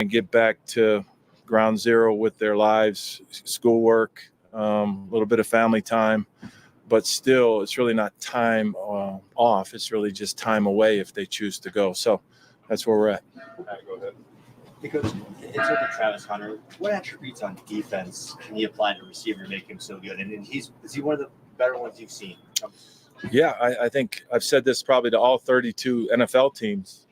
and get back to ground zero with their lives, schoolwork, a little bit of family time. But still, it's really not time off. It's really just time away if they choose to go. So that's where we're at. All right, go ahead. Because in terms of Travis Hunter, what attributes on defense can he apply to receiver to make him so good? And is he one of the better ones you've seen? Yeah, I think I've said this probably to all 32 NFL teams.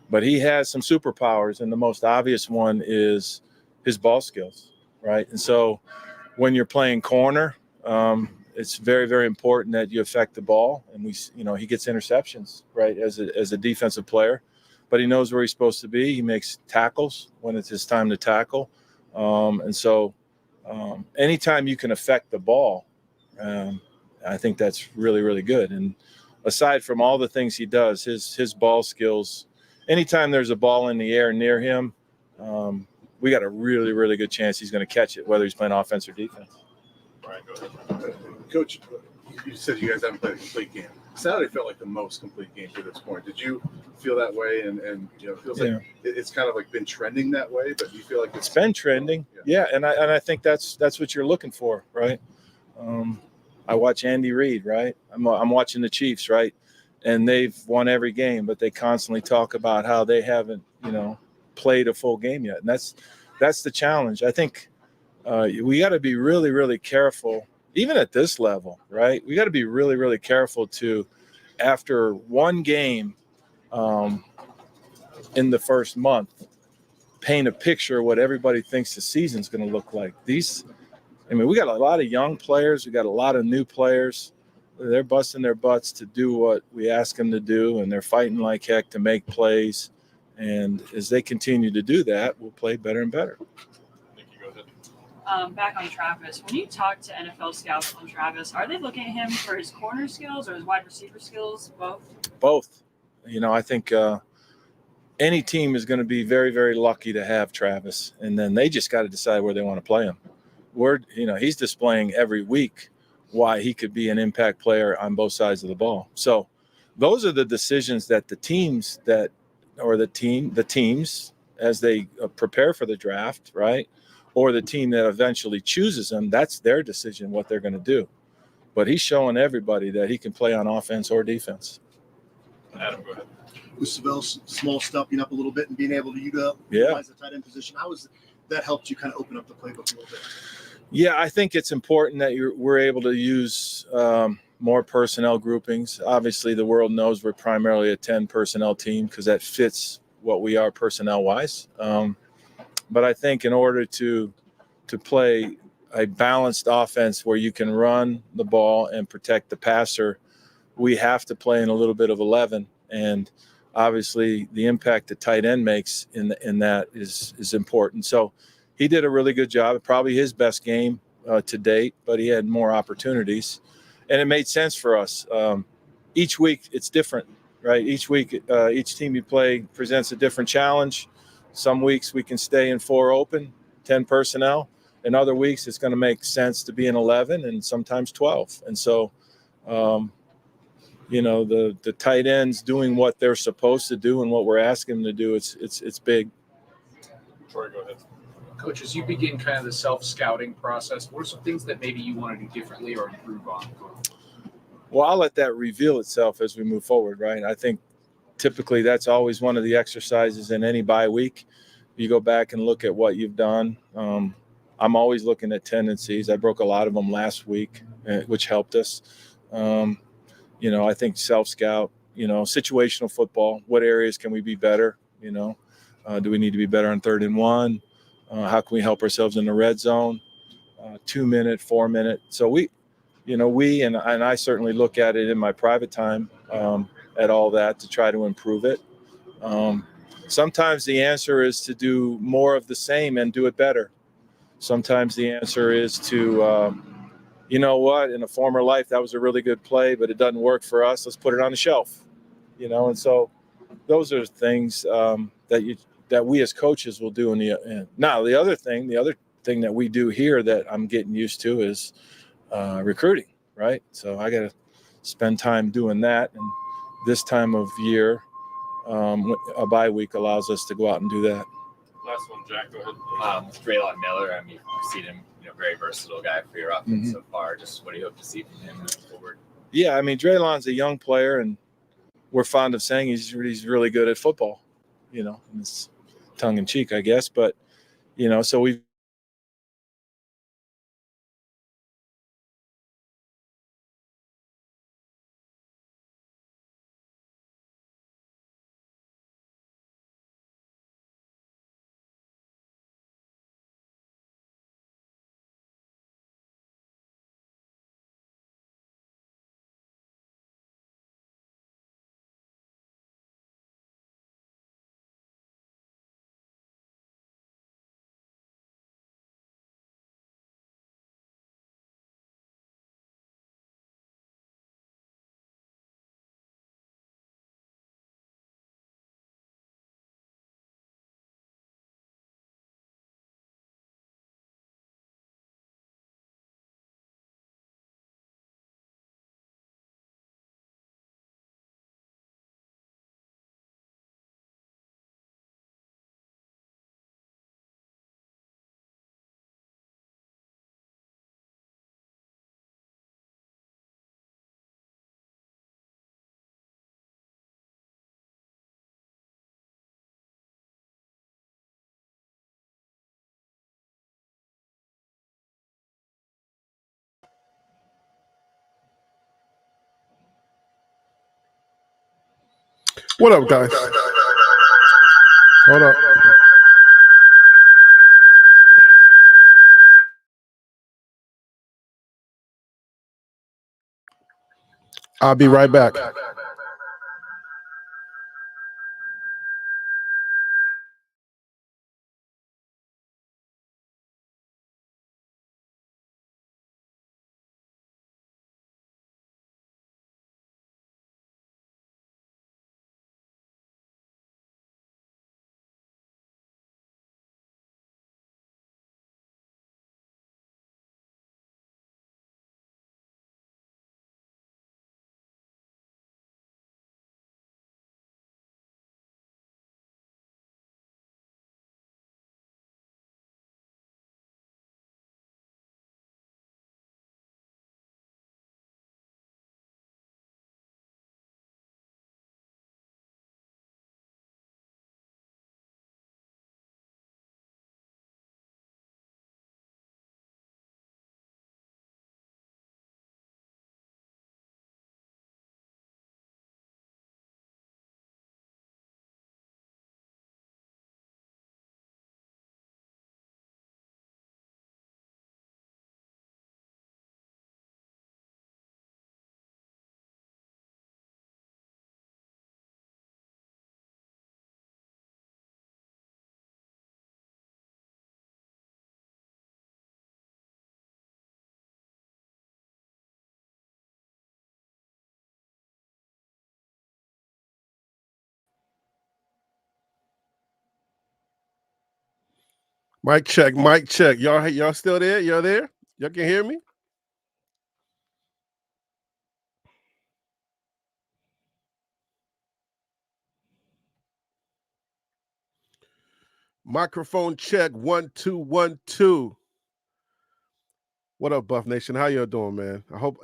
But he has some superpowers, and the most obvious one is his ball skills, right? And so when you're playing corner, it's very, very important that you affect the ball. And he gets interceptions, right, as a defensive player. But he knows where he's supposed to be. He makes tackles when it's his time to tackle. And so anytime you can affect the ball, I think that's really, really good. And aside from all the things he does, his ball skills, anytime there's a ball in the air near him, we got a really, really good chance he's going to catch it, whether he's playing offense or defense. All right, go ahead. Coach, you said you guys haven't played a complete game. Saturday felt like the most complete game to this point. Did you feel that way? And it feels like it's kind of like been trending that way, but do you feel like it's been trending? Yeah. And I think that's what you're looking for, right? I watch Andy Reid, right? I'm watching the Chiefs, right? And they've won every game, but they constantly talk about how they haven't, played a full game yet. And that's the challenge. I think we got to be really, really careful, even at this level, right? We got to be really, really careful to, after one game in the first month, paint a picture of what everybody thinks the season's going to look like. We got a lot of young players. We got a lot of new players. They're busting their butts to do what we ask them to do, and they're fighting like heck to make plays. And as they continue to do that, we'll play better and better. Back on Travis, when you talk to NFL scouts on Travis, are they looking at him for his corner skills or his wide receiver skills? Both. I think any team is going to be very, very lucky to have Travis, and then they just got to decide where they want to play him. He's displaying every week why he could be an impact player on both sides of the ball. So those are the decisions that the teams as they prepare for the draft, right? Or the team that eventually chooses him, that's their decision what they're going to do. But he's showing everybody that he can play on offense or defense. Adam, go ahead. With Savell Small stepping up a little bit and being able to utilize the tight end position, how has that helped you kind of open up the playbook a little bit? Yeah, I think it's important that we're able to use more personnel groupings. Obviously, the world knows we're primarily a 10 personnel team because that fits what we are personnel-wise. But I think in order to play a balanced offense where you can run the ball and protect the passer, we have to play in a little bit of 11. And obviously, the impact the tight end makes in that is important. So he did a really good job. Probably his best game to date, but he had more opportunities. And it made sense for us. Each week, it's different, right? Each week, each team you play presents a different challenge. Some weeks we can stay in 4 open, 10 personnel. In other weeks, it's going to make sense to be in 11 and sometimes 12. And so, the tight ends doing what they're supposed to do and what we're asking them to do, it's big. Troy, go ahead. Coach, as you begin kind of the self-scouting process, what are some things that maybe you want to do differently or improve on? Well, I'll let that reveal itself as we move forward, right? I think typically that's always one of the exercises in any bye week. You go back and look at what you've done. I'm always looking at tendencies. I broke a lot of them last week, which helped us. I think self-scout, situational football. What areas can we be better? Do we need to be better on 3rd and 1? How can we help ourselves in the red zone? 2-minute, 4-minute. So we and I certainly look at it in my private time at all that to try to improve it. Sometimes the answer is to do more of the same and do it better. Sometimes the answer is to, in a former life, that was a really good play, but it doesn't work for us. Let's put it on the shelf, and so those are things that we as coaches will do. Now, the other thing that we do here that I'm getting used to is recruiting, right? So I got to spend time doing that. And this time of year, a bye week allows us to go out and do that. last one, Jack. Go ahead. Braylon Miller. I mean, you've seen him, very versatile guy for your offense so far. Just what do you hope to see from him moving forward? Yeah, I mean, Draylon's a young player, and we're fond of saying he's really good at football. And it's tongue in cheek, I guess, but so we've. What up, guys? Hold up. I'll be right back. Mic check, mic check. Y'all still there? Y'all there? Y'all can hear me? Microphone check 1 2 1 2. What up, Buff Nation? How y'all doing, man? I hope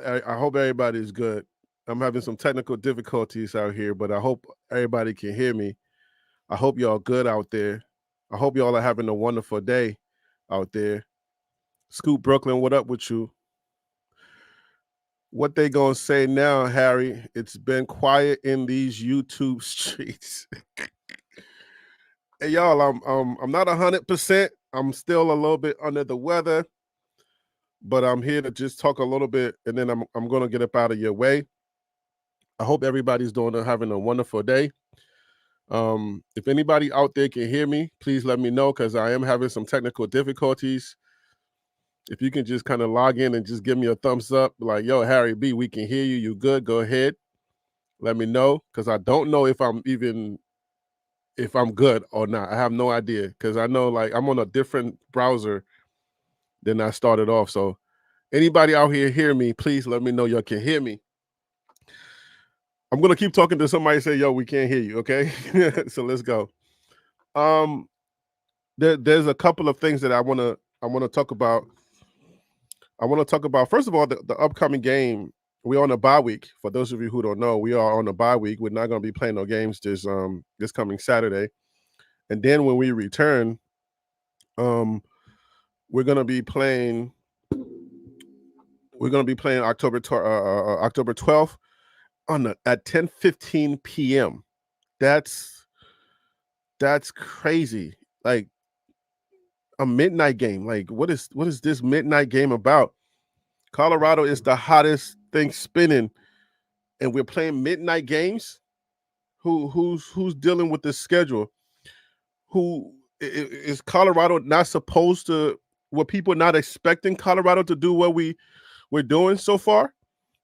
everybody's good. I'm having some technical difficulties out here, but I hope everybody can hear me. I hope y'all good out there. I hope y'all are having a wonderful day out there. Scoop Brooklyn, what up with you? What they gonna say now, Harry? It's been quiet in these YouTube streets. Hey, y'all, I'm not 100%. I'm still a little bit under the weather, but I'm here to just talk a little bit, and then I'm gonna get up out of your way. I hope everybody's having a wonderful day. If anybody out there can hear me, please let me know, because I am having some technical difficulties. If you can just kind of log in and just give me a thumbs up, like, yo, Harry B, we can hear you. You good? Go ahead. Let me know, because I don't know if I'm good or not. I have no idea, because I know, like, I'm on a different browser than I started off. So anybody out here hear me, please let me know y'all can hear me. I'm going to keep talking to somebody, say, yo, we can't hear you, okay? So let's go. there's a couple of things that I want to talk about. I want to talk about, first of all, the upcoming game. We're on a bye week. For those of you who don't know, we are on a bye week. We're not going to be playing no games this coming Saturday. And then when we return, we're going to be playing October 12th at 10:15 p.m. That's crazy. Like a midnight game. Like what is this midnight game about? Colorado is the hottest thing spinning, and we're playing midnight games. Who's dealing with this schedule? Who is Colorado not supposed to? Were people not expecting Colorado to do what we're doing so far?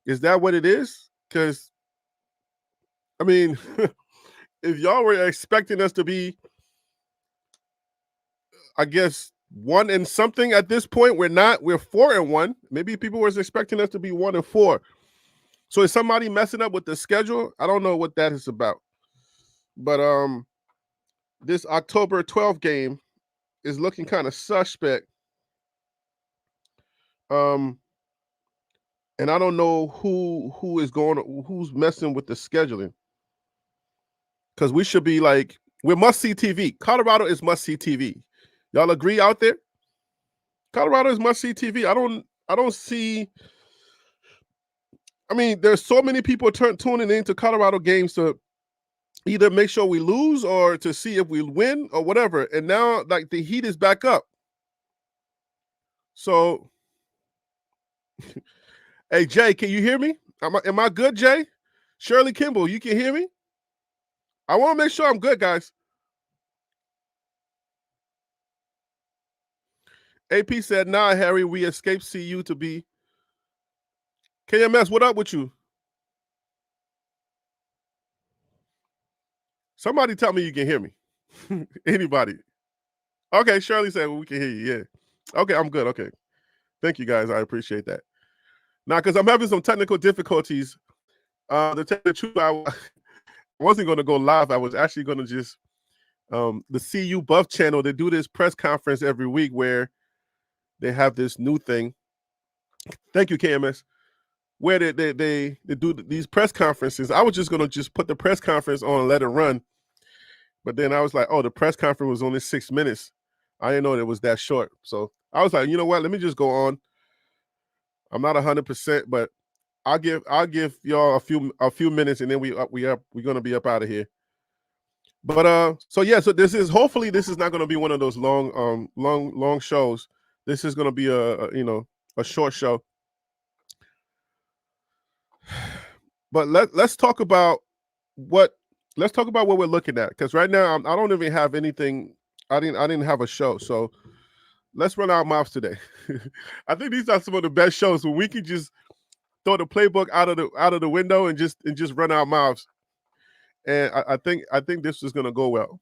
Is that what it is? Because I mean, if y'all were expecting us to be, I guess, 1 and something at this point, we're not. We're 4-1. Maybe people were expecting us to be 1-4. So is somebody messing up with the schedule? I don't know what that is about. But this October 12th game is looking kind of suspect. And I don't know who's messing with the scheduling. Because we should be like, we're must-see TV. Colorado is must-see TV. Y'all agree out there? Colorado is must-see TV. I don't see. I mean, there's so many people tuning into Colorado games to either make sure we lose or to see if we win or whatever. And now, like, the heat is back up. So, hey, Jay, can you hear me? Am I good, Jay? Shirley Kimball, you can hear me? I want to make sure I'm good, guys. AP said, nah, Harry, we escaped CU to be. KMS, what up with you? Somebody tell me you can hear me. Anybody? Okay, Shirley said, well, we can hear you. Yeah. Okay, I'm good. Okay. Thank you, guys. I appreciate that. Now, because I'm having some technical difficulties. To tell the truth, I wasn't going to go live. I was actually going to just, the CU Buff channel, they do this press conference every week where they have this new thing. Thank you, KMS. Where they do these press conferences. I was just going to just put the press conference on and let it run. But then I was like, oh, the press conference was only 6 minutes. I didn't know it was that short. So I was like, you know what? Let me just go on. I'm not 100%, but I'll give y'all a few minutes, and then we're gonna be up out of here. But so yeah, so hopefully this is not gonna be one of those long shows. This is gonna be a short show. But let's talk about what we're looking at, because right now I don't even have anything. I didn't have a show, so let's run our mouths today. I think these are some of the best shows when we can just throw the playbook out of the window and just run our mouths. And I think this is gonna go well.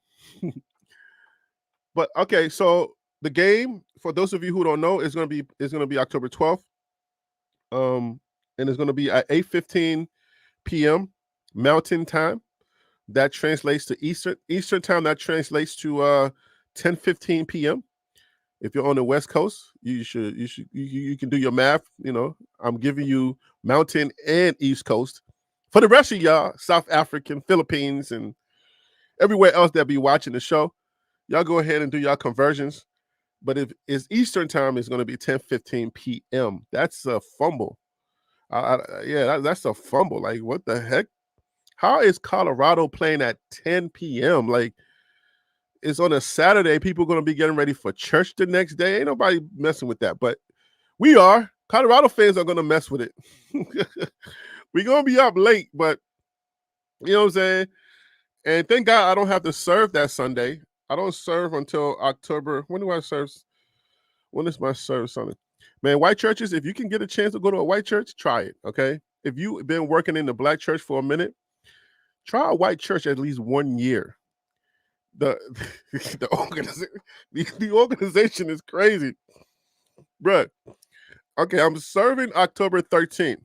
But okay, so the game, for those of you who don't know, is gonna be October 12th. And it's gonna be at 8:15 p.m. Mountain Time. That translates to Eastern Time. That translates to 10:15 p.m. If you're on the West Coast, you can do your math. You know, I'm giving you Mountain and East Coast. For the rest of y'all, South African, Philippines, and everywhere else that be watching the show, y'all go ahead and do y'all conversions. But if it's Eastern Time, it's going to be 10:15 p.m. That's a fumble. That's a fumble. Like, what the heck? How is Colorado playing at 10 p.m.? Like, it's on a Saturday. People are going to be getting ready for church the next day. Ain't nobody messing with that. But we are. Colorado fans are going to mess with it. We're going to be up late, but you know what I'm saying? And thank God I don't have to serve that Sunday. I don't serve until October. When do I serve? When is my service Sunday? Man, white churches, if you can get a chance to go to a white church, try it, okay? If you've been working in the black church for a minute, try a white church at least 1 year. The organization is crazy. Bruh. Okay, I'm serving October 13th.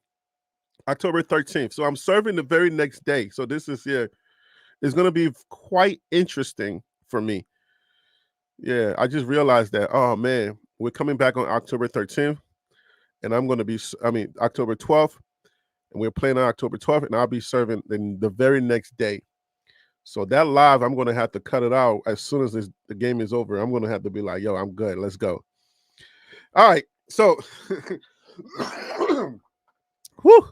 So I'm serving the very next day. So this is, it's going to be quite interesting for me. Yeah, I just realized that. Oh man, we're coming back on October 13th, and I'm going to be. I mean, October 12th, and we're playing on October 12th, and I'll be serving in the very next day. So that live, I'm going to have to cut it out as soon as the game is over. I'm going to have to be like, yo, I'm good. Let's go. All right. So, whew,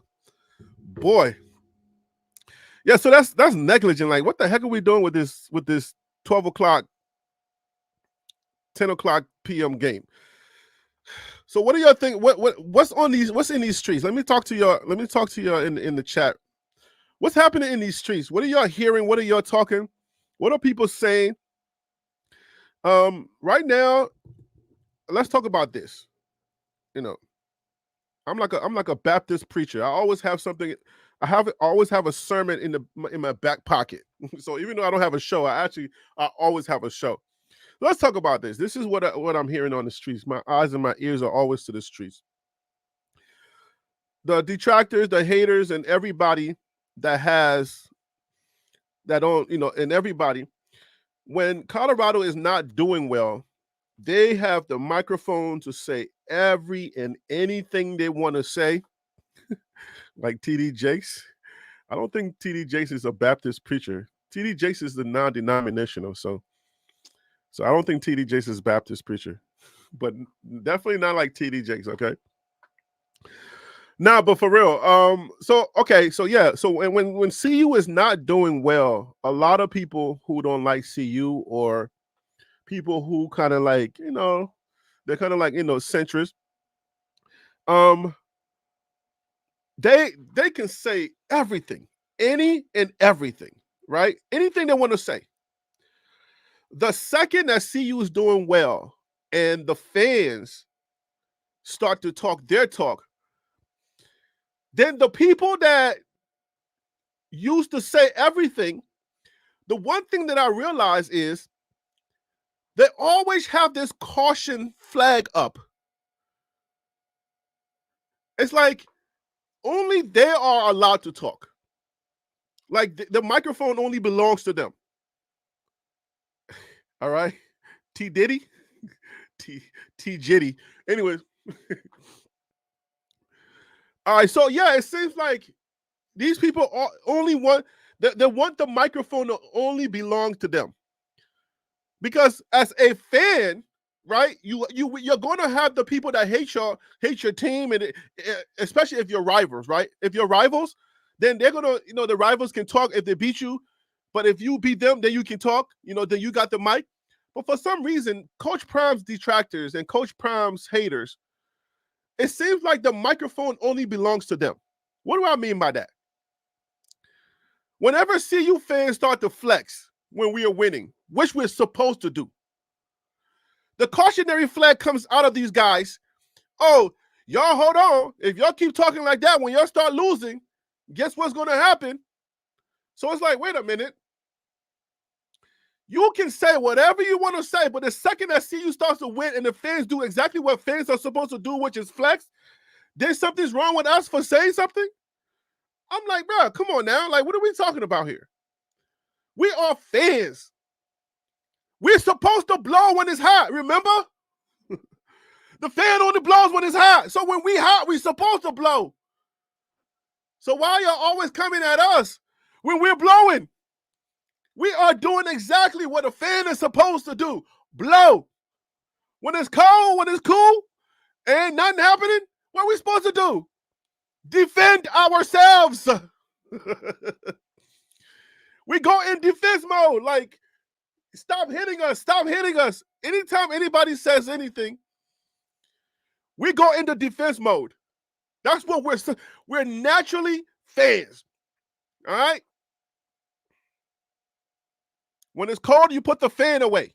boy. Yeah, so that's negligent. Like, what the heck are we doing with this 12 o'clock, 10 o'clock p.m. game? So what do y'all think? What's in these streets? Let me talk to y'all in the chat. What's happening in these streets? What are y'all hearing? What are y'all talking? What are people saying? Right now, let's talk about this. You know, I'm like a Baptist preacher. I always have something. Always have a sermon in my back pocket. So even though I don't have a show, I always have a show. Let's talk about this. This is what I'm hearing on the streets. My eyes and my ears are always to the streets. The detractors, the haters, and everybody and everybody, when Colorado is not doing well, they have the microphone to say every and anything they want to say. Like TD Jakes. I don't think TD Jakes is a Baptist preacher. TD Jakes is the non-denominational, so I don't think TD Jakes is a Baptist preacher, but definitely not like TD Jakes, okay? Nah, but for real. So when CU is not doing well, a lot of people who don't like CU or people who kind of like, they're kind of like, centrist. They can say everything, any and everything, right? Anything they want to say. The second that CU is doing well and the fans start to talk their talk, then the people that used to say everything, the one thing that I realize is they always have this caution flag up. It's like only they are allowed to talk. Like the microphone only belongs to them. All right? T Diddy? T Jitty. Anyways. All right, so yeah, it seems like these people only want they want the microphone to only belong to them. Because as a fan, right, you're going to have the people that hate your team, and especially if you're rivals, right? If you're rivals, then they're gonna, the rivals can talk if they beat you, but if you beat them, then you can talk. Then you got the mic. But for some reason, Coach Prime's detractors and Coach Prime's haters, it seems like the microphone only belongs to them. What do I mean by that? Whenever CU fans start to flex when we are winning, which we're supposed to do, the cautionary flag comes out of these guys. Oh, y'all hold on. If y'all keep talking like that, when y'all start losing, guess what's going to happen? So it's like, wait a minute. You can say whatever you want to say, but the second that CU starts to win and the fans do exactly what fans are supposed to do, which is flex, then something's wrong with us for saying something? I'm like, bro, come on now. Like, what are we talking about here? We are fans. We're supposed to blow when it's hot, remember? The fan only blows when it's hot. So when we hot, we're supposed to blow. So why y'all always coming at us when we're blowing? We are doing exactly what a fan is supposed to do. Blow. When it's cold, when it's cool, ain't nothing happening, what are we supposed to do? Defend ourselves. We go in defense mode. Like, stop hitting us. Stop hitting us. Anytime anybody says anything, we go into defense mode. That's what we're naturally fans. All right? When it's cold, you put the fan away.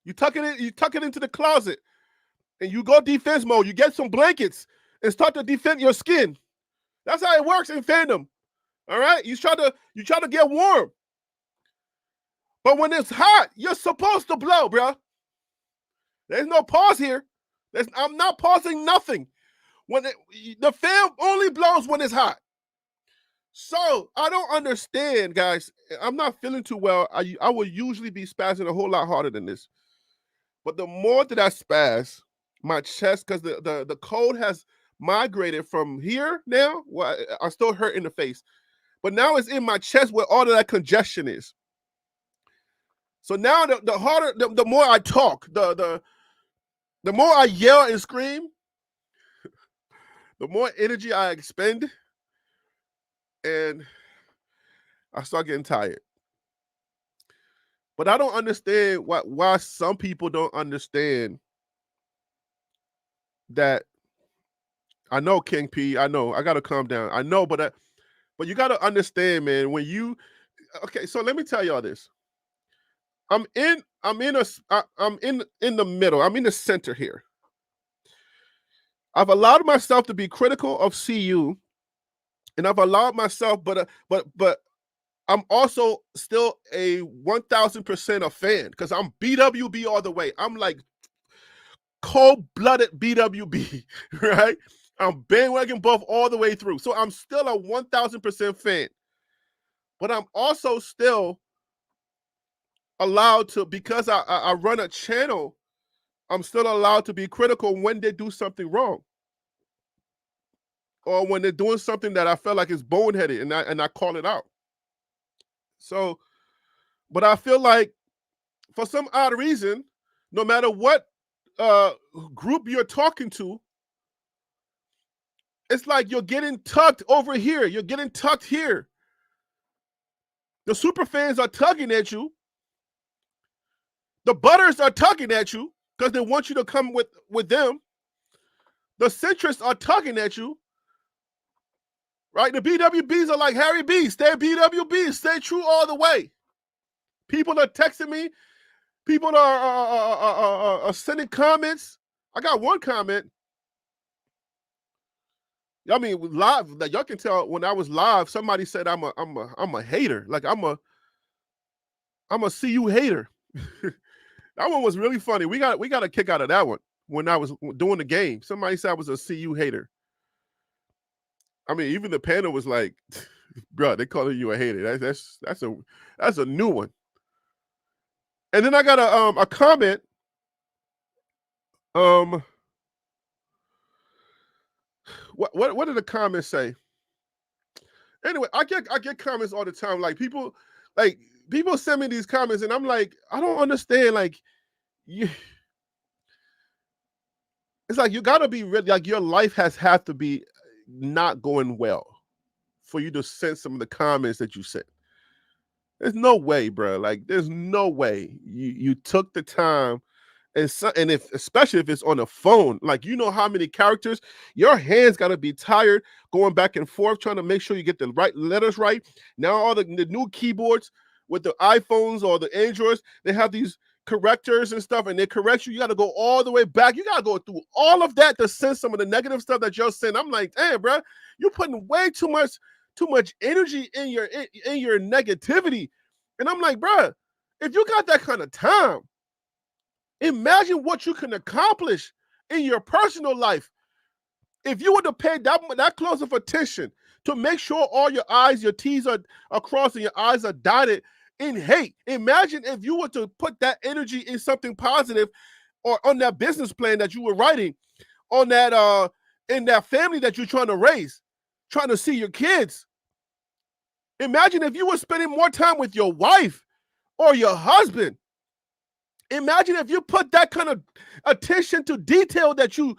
You tuck it into the closet, and you go defense mode. You get some blankets and start to defend your skin. That's how it works in fandom. All right? You try to get warm. But when it's hot, you're supposed to blow, bro. There's no pause here. I'm not pausing nothing. The fan only blows when it's hot. So I don't understand, guys. I'm not feeling too well. I would usually be spazzing a whole lot harder than this. But the more that I spaz, my chest, because the cold has migrated from here now. Well, I still hurt in the face, but now it's in my chest where all of that congestion is. So now the harder, the more I talk, the more I yell and scream, the more energy I expend, and I start getting tired. But I don't understand why some people don't understand that. I know, King P. I know. I gotta calm down. I know, but you gotta understand, man. When you okay, so let me tell y'all this. I'm in the middle. I'm in the center here. I've allowed myself to be critical of CU, and I've allowed myself, but I'm also still a 1,000% a fan because I'm BWB all the way. I'm like cold-blooded BWB, right? I'm bandwagon buff all the way through. So I'm still a 1,000% fan. But I'm also still allowed to, because I run a channel, I'm still allowed to be critical when they do something wrong. Or when they're doing something that I feel like is boneheaded and I call it out. So, but I feel like for some odd reason, no matter what group you're talking to, it's like you're getting tucked over here. You're getting tucked here. The super fans are tugging at you. The butters are tugging at you because they want you to come with them. The centrists are tugging at you. Right? The BWBs are like, Harry B, stay BWB, stay true all the way. People are texting me. People are sending comments. I got one comment. I mean, live, like y'all can tell when I was live, somebody said I'm a hater. Like I'm a CU hater. That one was really funny. We got a kick out of that one when I was doing the game. Somebody said I was a CU hater. I mean, even the panel was like, bro, they calling you a hater. That's a new one. And then I got a comment. What did the comments say? Anyway, I get comments all the time. Like people send me these comments, and I'm like, I don't understand. Like, it's like you gotta be really, like, your life has to be not going well for you to send some of the comments that you sent. There's no way, bro. Like, there's no way you took the time, and especially if it's on a phone, like, you know how many characters, your hands got to be tired going back and forth trying to make sure you get the right letters right. Now all the new keyboards with the iPhones or the Androids, they have these correctors and stuff, and they correct you. You got to go all the way back. You got to go through all of that to send some of the negative stuff that you're sending. I'm like, damn, bro, you're putting way too much energy in your negativity. And I'm like, bro, if you got that kind of time, imagine what you can accomplish in your personal life. If you were to pay that close of attention to make sure all your I's, your T's are crossed and your I's are dotted in hate. Imagine if you were to put that energy in something positive, or on that business plan that you were writing, on that in that family that you're trying to raise, trying to see your kids. Imagine if you were spending more time with your wife or your husband. Imagine if you put that kind of attention to detail that you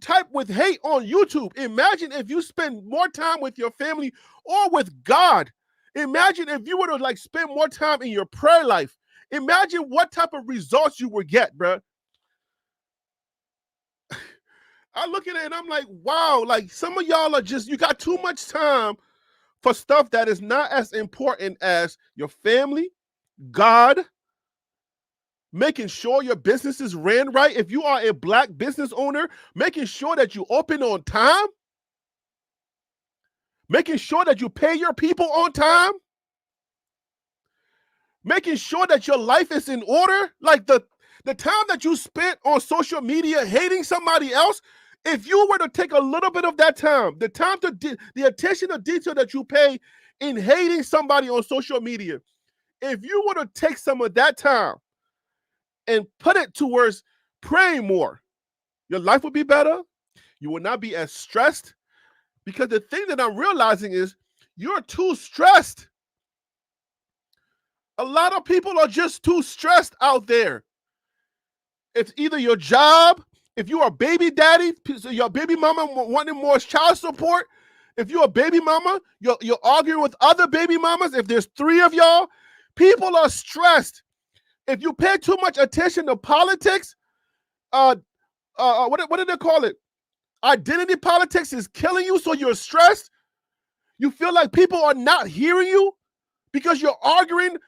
type with hate on YouTube. Imagine if you spend more time with your family or with God. Imagine if you were to, like, spend more time in your prayer life. Imagine what type of results you would get, bro. I look at it and I'm like, wow, like, some of y'all are just, you got too much time for stuff that is not as important as your family, God, making sure your business is ran right. If you are a Black business owner, making sure that you open on time, making sure that you pay your people on time, making sure that your life is in order. Like, the time that you spent on social media hating somebody else If you were to take a little bit of that time, the attention to detail that you pay in hating somebody on social media, if you were to take some of that time and put it towards praying more, your life would be better. You will not be as stressed, because the thing that I'm realizing is you're too stressed. A lot of people are just too stressed out there. It's either your job, if you're a baby daddy, your baby mama wanting more child support. If you're a baby mama, you're arguing with other baby mamas. If there's 3 of y'all, people are stressed. If you pay too much attention to politics, what do they call it? Identity politics is killing you, so you're stressed. You feel like people are not hearing you because you're arguing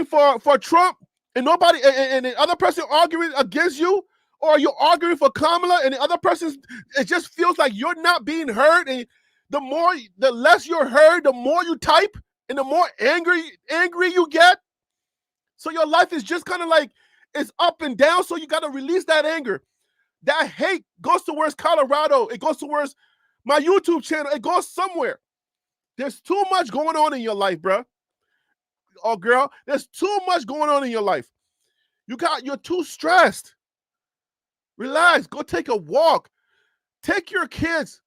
for Trump, and nobody and the other person arguing against you, or you're arguing for Kamala and the other person, it just feels like you're not being heard. And the less you're heard, the more you type and the more angry you get. So your life is just kind of like, it's up and down. So you got to release that anger. That hate goes towards Colorado. It goes towards my YouTube channel. It goes somewhere. There's too much going on in your life, bro. Oh, girl, there's too much going on in your life. You're too stressed. Relax. Go take a walk. Take your kids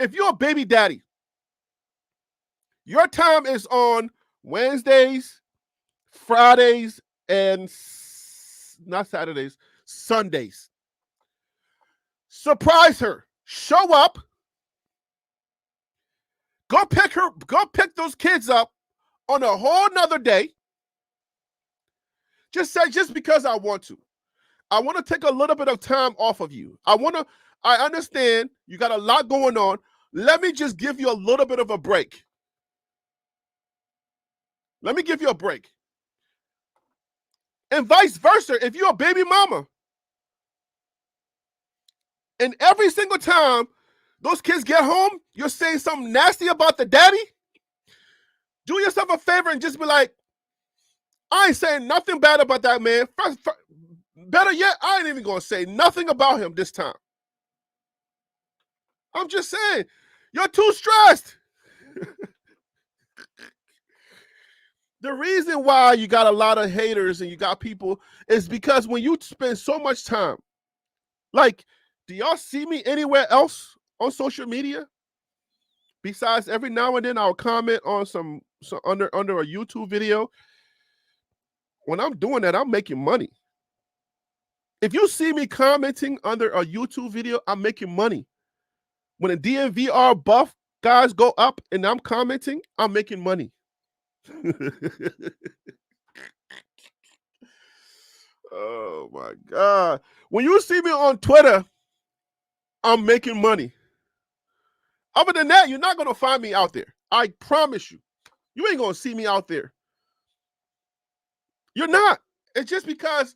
if you're a baby daddy, your time is on Wednesdays, Fridays, and not Saturdays, Sundays. Surprise her. Show up. Go pick those kids up on a whole nother day. Just because I want to. I want to take a little bit of time off of you. I understand you got a lot going on. Let me just give you a little bit of a break. Let me give you a break. And vice versa, if you're a baby mama, and every single time those kids get home, you're saying something nasty about the daddy, do yourself a favor and just be like, I ain't saying nothing bad about that man. Better yet, I ain't even going to say nothing about him this time. I'm just saying, you're too stressed. The reason why you got a lot of haters and you got people is because when you spend so much time, like, do y'all see me anywhere else on social media? Besides every now and then I'll comment on some under a YouTube video. When I'm doing that, I'm making money. If you see me commenting under a YouTube video, I'm making money. When the DNVR buff guys go up and I'm commenting, I'm making money. Oh my God. When you see me on Twitter, I'm making money. Other than that, you're not going to find me out there. I promise you. You ain't going to see me out there. You're not. It's just because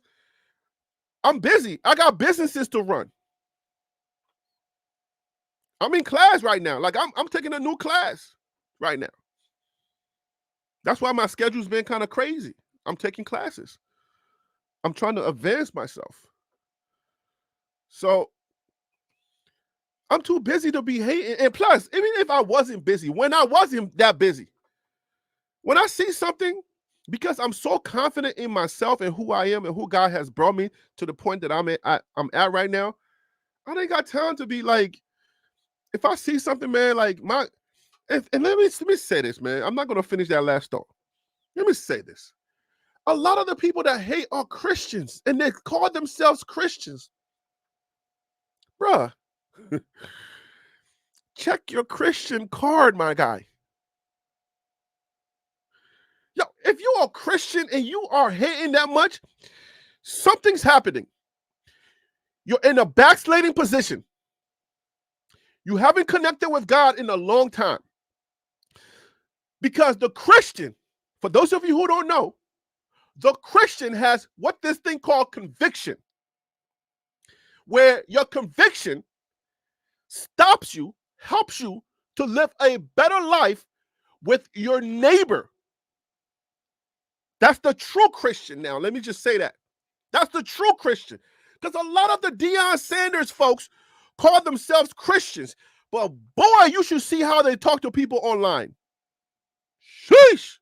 I'm busy. I got businesses to run. I'm in class right now. Like I'm taking a new class right now. That's why my schedule's been kind of crazy. I'm taking classes. I'm trying to advance myself. So I'm too busy to be hating. And plus, even if I wasn't busy, when I wasn't that busy, when I see something, because I'm so confident in myself and who I am and who God has brought me to the point that I'm at right now, I ain't got time to be like, if I see something, man, like and let me say this, man. I'm not going to finish that last thought. Let me say this. A lot of the people that hate are Christians, and they call themselves Christians. Bruh, check your Christian card, my guy. Yo, if you're a Christian and you are hating that much, something's happening. You're in a backsliding position. You haven't connected with God in a long time. Because the Christian, for those of you who don't know, the Christian has what this thing called conviction, where your conviction stops you, helps you to live a better life with your neighbor. That's the true Christian now. Let me just say that. That's the true Christian. Because a lot of the Deion Sanders folks call themselves Christians. But boy, you should see how they talk to people online. Sheesh.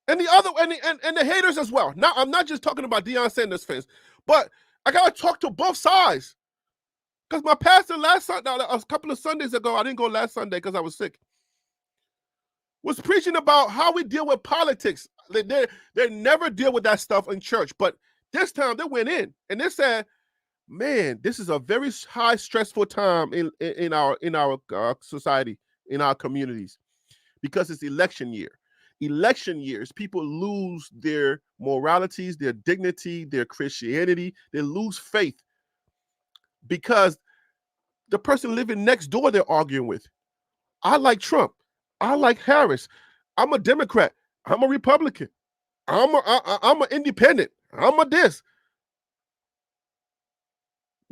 And the other and the haters as well. Now, I'm not just talking about Deion Sanders fans, but I gotta talk to both sides. Because my pastor last Sunday, a couple of Sundays ago, I didn't go last Sunday because I was sick, was preaching about how we deal with politics. They never deal with that stuff in church, but this time they went in and they said, "Man, this is a very high stressful time in our society, in our communities, because it's election year. Election years, people lose their moralities, their dignity, their Christianity. They lose faith because the person living next door they're arguing with. I like Trump. I like Harris. I'm a Democrat. I'm a Republican. I'm an independent. I'm a this.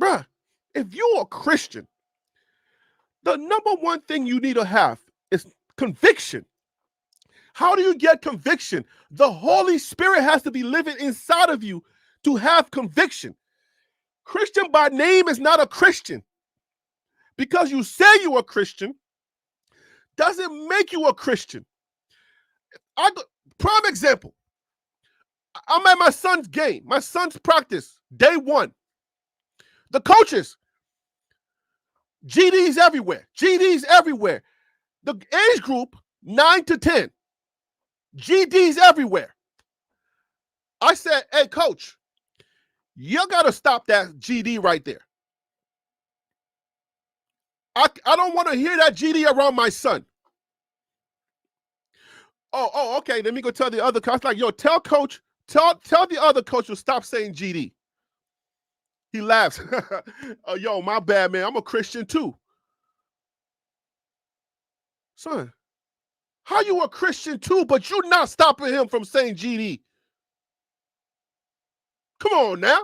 Bruh, if you're a Christian, the number one thing you need to have is conviction. How do you get conviction? The Holy Spirit has to be living inside of you to have conviction. Christian by name is not a Christian. Because you say you're a Christian doesn't make you a Christian. Prime example. I'm at my son's game, my son's practice, day one. The coaches, GDs everywhere. The age group, 9 to 10. GDs everywhere. I said, hey, coach, you got to stop that GD right there. I don't want to hear that GD around my son. Oh, okay. Let me go tell the other coach. Like, yo, tell the other coach to stop saying GD. He laughs. Oh, yo, my bad, man. I'm a Christian too. Son, how you a Christian too, but you not stopping him from saying GD? Come on now.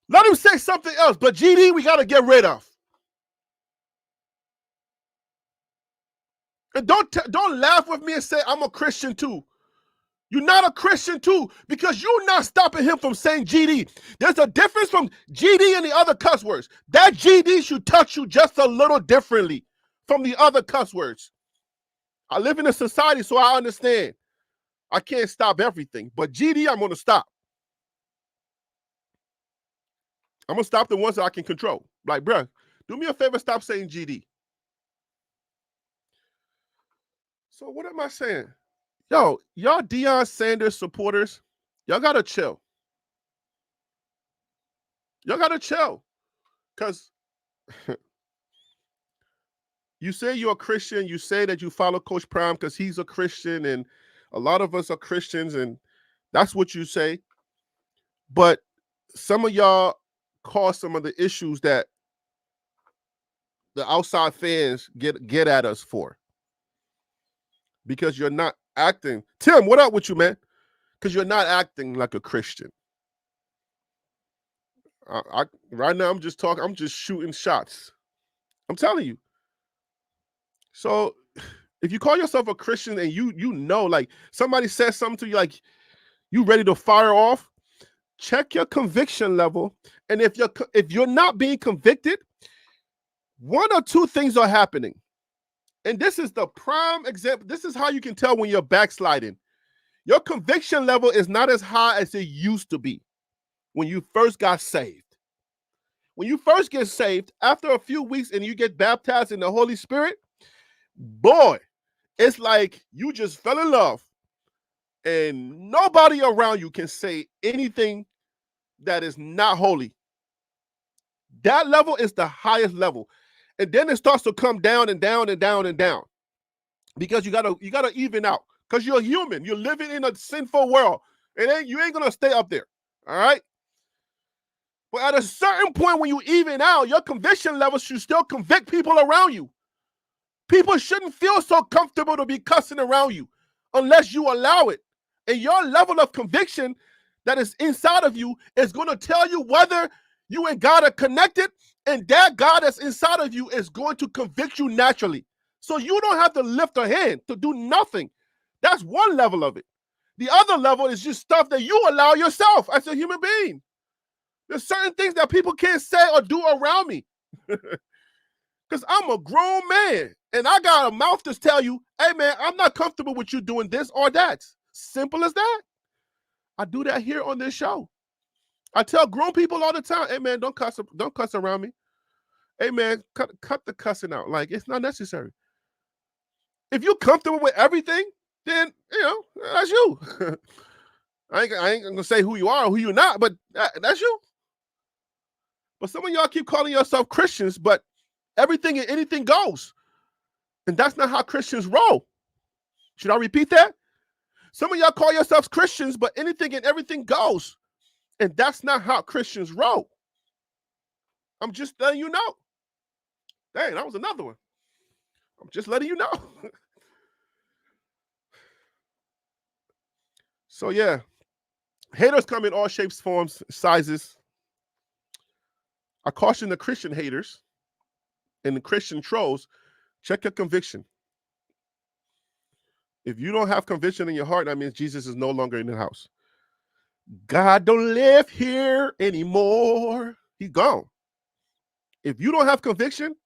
Let him say something else, but GD we got to get rid of. And don't laugh with me and say I'm a Christian too. You're not a Christian too because you're not stopping him from saying GD. There's a difference from GD and the other cuss words. That GD should touch you just a little differently from the other cuss words. I live in a society, so I understand. I can't stop everything, but GD I'm going to stop. I'm going to stop the ones that I can control. Like, bruh, do me a favor, stop saying GD. So what am I saying? Yo, y'all Deion Sanders supporters, y'all got to chill. Y'all got to chill. Because you say you're a Christian. You say that you follow Coach Prime because he's a Christian. And a lot of us are Christians. And that's what you say. But some of y'all cause some of the issues that the outside fans get at us for. Because you're not acting. Tim, what up with you, man? Because you're not acting like a Christian. Right now, I'm just shooting shots. I'm telling you. So if you call yourself a Christian and you know, like somebody says something to you, like you ready to fire off, check your conviction level. And if you're not being convicted, one or two things are happening. And this is the prime example. This is how you can tell when you're backsliding. Your conviction level is not as high as it used to be when you first got saved. When you first get saved, after a few weeks and you get baptized in the Holy Spirit, boy, it's like you just fell in love. And nobody around you can say anything that is not holy. That level is the highest level. And then it starts to come down and down and down and down. Because you gotta even out. Because you're human. You're living in a sinful world. You ain't gonna stay up there. All right? But at a certain point when you even out, your conviction level should still convict people around you. People shouldn't feel so comfortable to be cussing around you unless you allow it. And your level of conviction that is inside of you is going to tell you whether you and God are connected, and that God that's inside of you is going to convict you naturally. So you don't have to lift a hand to do nothing. That's one level of it. The other level is just stuff that you allow yourself as a human being. There's certain things that people can't say or do around me. Because I'm a grown man and I got a mouth to tell you, hey man, I'm not comfortable with you doing this or that. Simple as that. I do that here on this show. I tell grown people all the time, hey man, don't cuss around me. Hey man, cut the cussing out. Like, it's not necessary. If you're comfortable with everything, then that's you. I ain't gonna say who you are or who you're not, but that's you. But some of y'all keep calling yourself Christians, but everything and anything goes. And that's not how Christians roll. Should I repeat that? Some of y'all call yourselves Christians, but anything and everything goes. And that's not how Christians roll. I'm just letting you know. Dang, that was another one. I'm just letting you know. So yeah, haters come in all shapes, forms, sizes. I caution the Christian haters and the Christian trolls, check your conviction. If you don't have conviction in your heart, that means Jesus is no longer in the house. God don't live here anymore. He's gone. If you don't have conviction,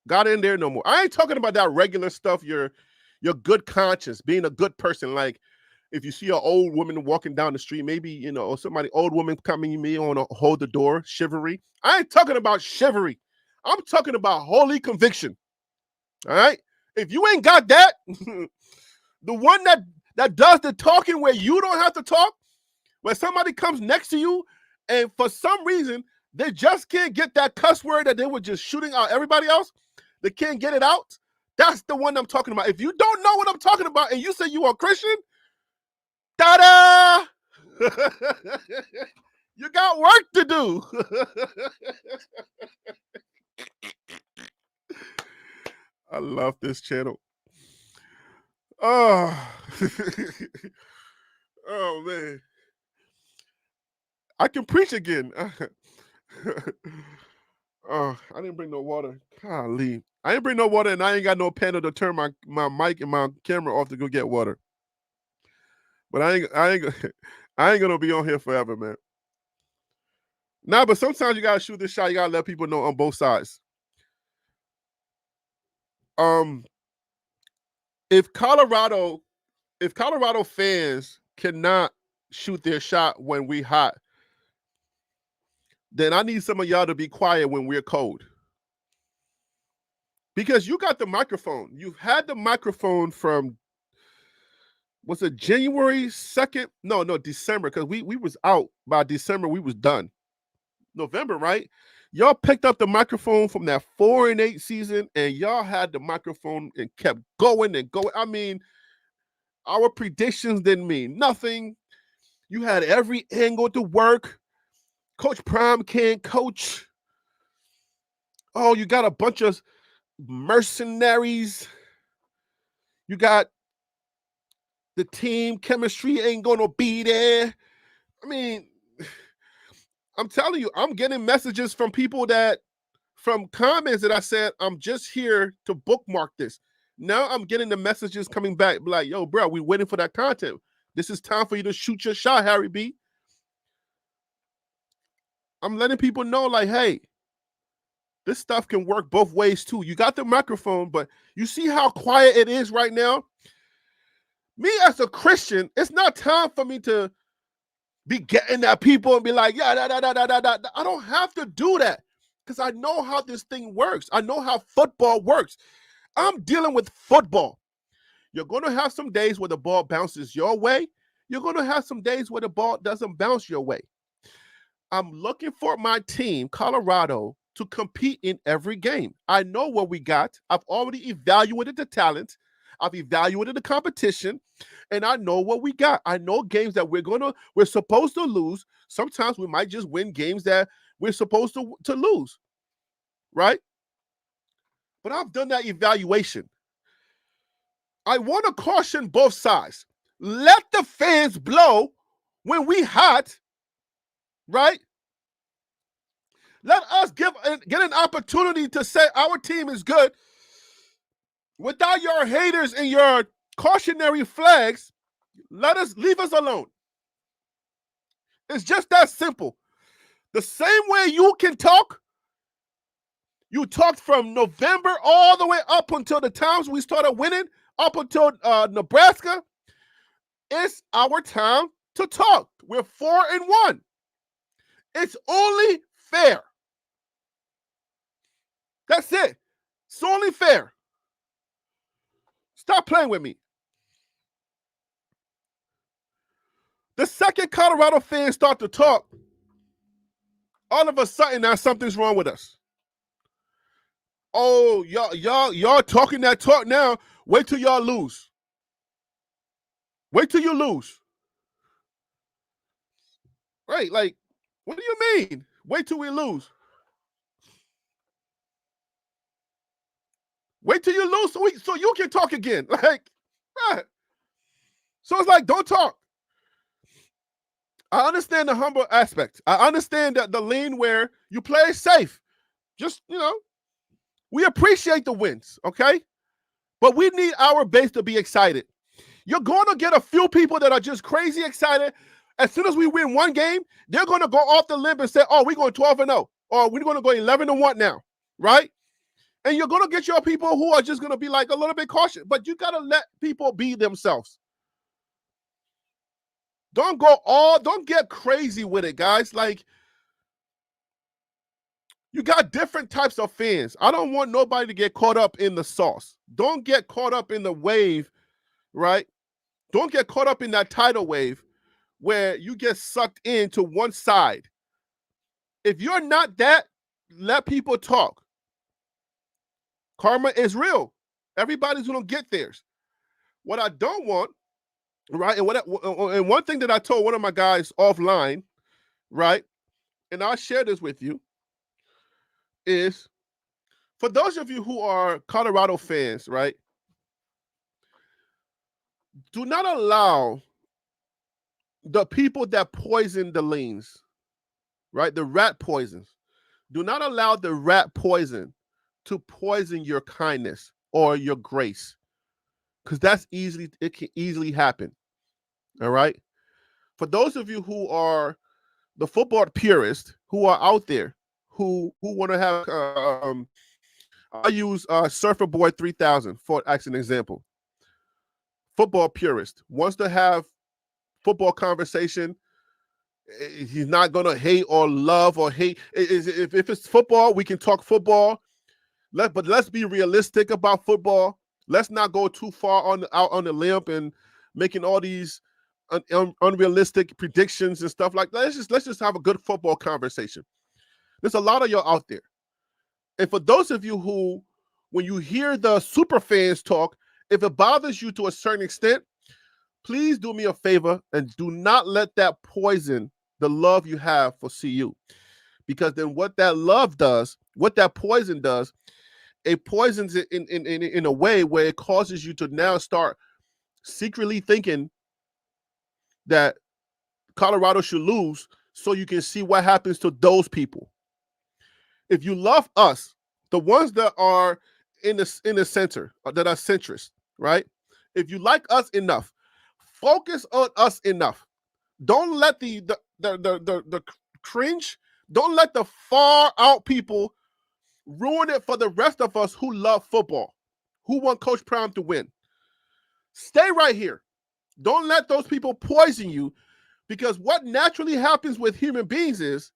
God ain't there no more. I ain't talking about that regular stuff, your good conscience, being a good person. Like if you see an old woman walking down the street, maybe, or old woman coming to me on a hold the door, chivalry. I ain't talking about chivalry. I'm talking about holy conviction. All right? If you ain't got that, the one that does the talking where you don't have to talk, when somebody comes next to you and for some reason they just can't get that cuss word that they were just shooting out everybody else, they can't get it out, that's the one I'm talking about. If you don't know what I'm talking about and you say you are Christian, ta-da! You got work to do. I love this channel. Oh, oh man. I can preach again. Oh, I didn't bring no water. Golly. I didn't bring no water and I ain't got no panel to turn my mic and my camera off to go get water. But I ain't gonna be on here forever, man. Nah, but sometimes you gotta shoot this shot. You gotta let people know on both sides. If Colorado fans cannot shoot their shot when we hot, then I need some of y'all to be quiet when we're cold. Because you got the microphone. You've had the microphone from, was it January 2nd? No, December, because we was out by December. We was done. November, right? Y'all picked up the microphone from that 4-8 season, and y'all had the microphone and kept going and going. I mean, our predictions didn't mean nothing. You had every angle to work. Coach Prime can't coach. Oh, you got a bunch of mercenaries. You got the team chemistry ain't gonna be there. I mean, I'm telling you, I'm getting messages from people from comments that I said, I'm just here to bookmark this. Now I'm getting the messages coming back like, yo, bro, we waiting for that content. This is time for you to shoot your shot, Harry B. I'm letting people know, like, hey, this stuff can work both ways too. You got the microphone, but you see how quiet it is right now? Me as a Christian, it's not time for me to be getting at people and be like, yeah, I don't have to do that because I know how this thing works. I know how football works. I'm dealing with football. You're going to have some days where the ball bounces your way. You're going to have some days where the ball doesn't bounce your way. I'm looking for my team, Colorado, to compete in every game. I know what we got. I've already evaluated the talent. I've evaluated the competition, and I know what we got. I know games that we're supposed to lose. Sometimes we might just win games that we're supposed to lose, right? But I've done that evaluation. I want to caution both sides. Let the fans blow when we hot, right? Let us get an opportunity to say our team is good without your haters and your cautionary flags. Leave us alone. It's just that simple. The same way you can talk, you talked from November all the way up until the times we started winning, up until Nebraska. It's our time to talk. We're 4-1. It's only fair. That's it. It's only fair. Stop playing with me. The second Colorado fans start to talk, all of a sudden now something's wrong with us. Oh, y'all talking that talk now. Wait till y'all lose. Wait till you lose. Right? Like, what do you mean? Wait till we lose. Wait till you lose so you can talk again. Like, right. So it's like, don't talk. I understand the humble aspect. I understand that the lean where you play safe. Just, we appreciate the wins, okay? But we need our base to be excited. You're going to get a few people that are just crazy excited. As soon as we win one game, they're going to go off the limb and say, oh, we're going 12-0, or we're going to go 11-1 now, right? And you're going to get your people who are just going to be like a little bit cautious, but you got to let people be themselves. Don't get crazy with it, guys. Like, you got different types of fans. I don't want nobody to get caught up in the sauce. Don't get caught up in the wave, right? Don't get caught up in that tidal wave where you get sucked into one side. If you're not that, let people talk. Karma is real. Everybody's going to get theirs. What I don't want, right, and one thing that I told one of my guys offline, right, and I'll share this with you, is for those of you who are Colorado fans, right, do not allow the people that poison the leans, right, the rat poisons, do not allow the rat poison to poison your kindness or your grace, because it can easily happen. All right. For those of you who are the football purists who are out there who want to have, I use Surfer Boy 3000 as an example. Football purist wants to have football conversation. He's not going to hate or love or hate. If it's football, we can talk football. But let's be realistic about football. Let's not go too far out on the limb and making all these unrealistic predictions and stuff like that. Let's just have a good football conversation. There's a lot of y'all out there. And for those of you who, when you hear the super fans talk, if it bothers you to a certain extent, please do me a favor and do not let that poison the love you have for CU. Because then what that love does, what that poison does, it poisons it in a way where it causes you to now start secretly thinking that Colorado should lose so you can see what happens to those people. If you love us, the ones that are in the center, that are centrist, right? If you like us enough, focus on us enough. Don't let the cringe, don't let the far out people ruin it for the rest of us who love football, who want Coach Prime to win. Stay right here. Don't let those people poison you, because what naturally happens with human beings is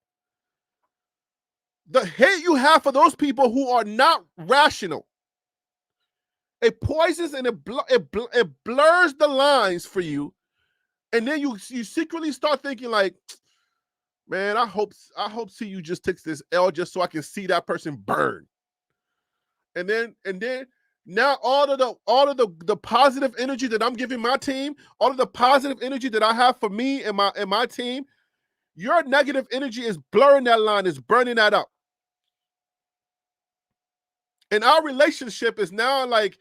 the hate you have for those people who are not rational. It poisons and it blurs the lines for you, and then you secretly start thinking like, man, I hope CU just takes this L just so I can see that person burn. And then now all of the positive energy that I'm giving my team, all of the positive energy that I have for me and my team, your negative energy is blurring that line, is burning that up. And our relationship is now like,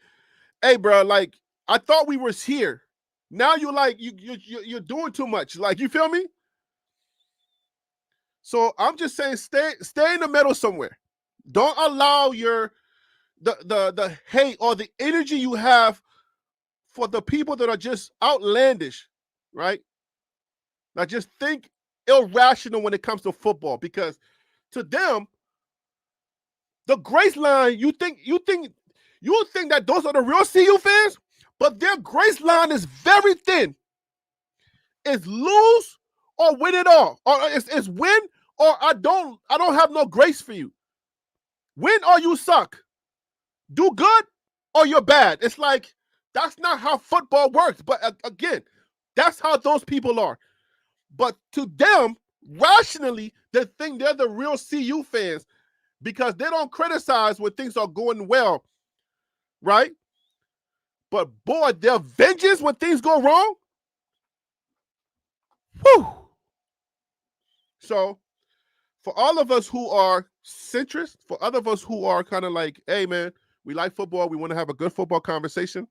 hey, bro, like, I thought we was here. Now you're like, you're doing too much. Like, you feel me? So I'm just saying, stay in the middle somewhere. Don't allow the hate or the energy you have for the people that are just outlandish right? Now just think irrational when it comes to football, because to them, the grace line, you think that those are the real CU fans, but their grace line is very thin. It's lose or win it all, or it's win or I don't have no grace for you. Win or you suck. Do good or you're bad. It's like that's not how football works. But again, that's how those people are. But to them, rationally, they think they're the real CU fans because they don't criticize when things are going well, right? But boy, their vengeance when things go wrong. Whew. So for all of us who are centrists, for other of us who are kind of like, hey man, we like football, we want to have a good football conversation.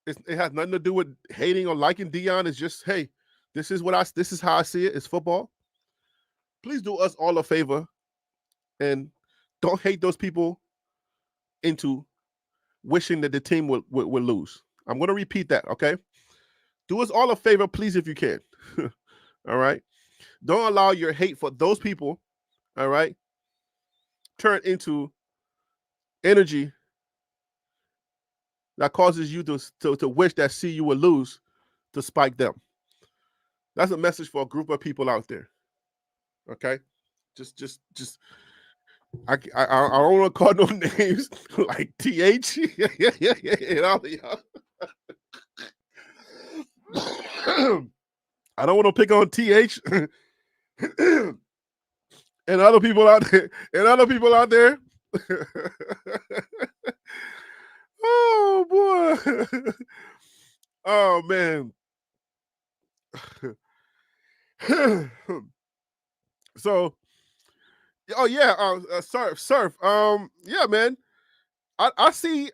It has nothing to do with hating or liking Deion. It's just, hey, this is how I see it. It's football. Please do us all a favor and don't hate those people into wishing that the team would lose. I'm going to repeat that, okay? Do us all a favor, please, if you can. All right? Don't allow your hate for those people, all right, turn into energy that causes you to wish that CU will lose to spike them. That's a message for a group of people out there. Okay? Just I don't want to call no names like TH and all of y'all. I don't want to pick on TH and other people out there. Oh boy. Oh man. So surf. Yeah, man. I see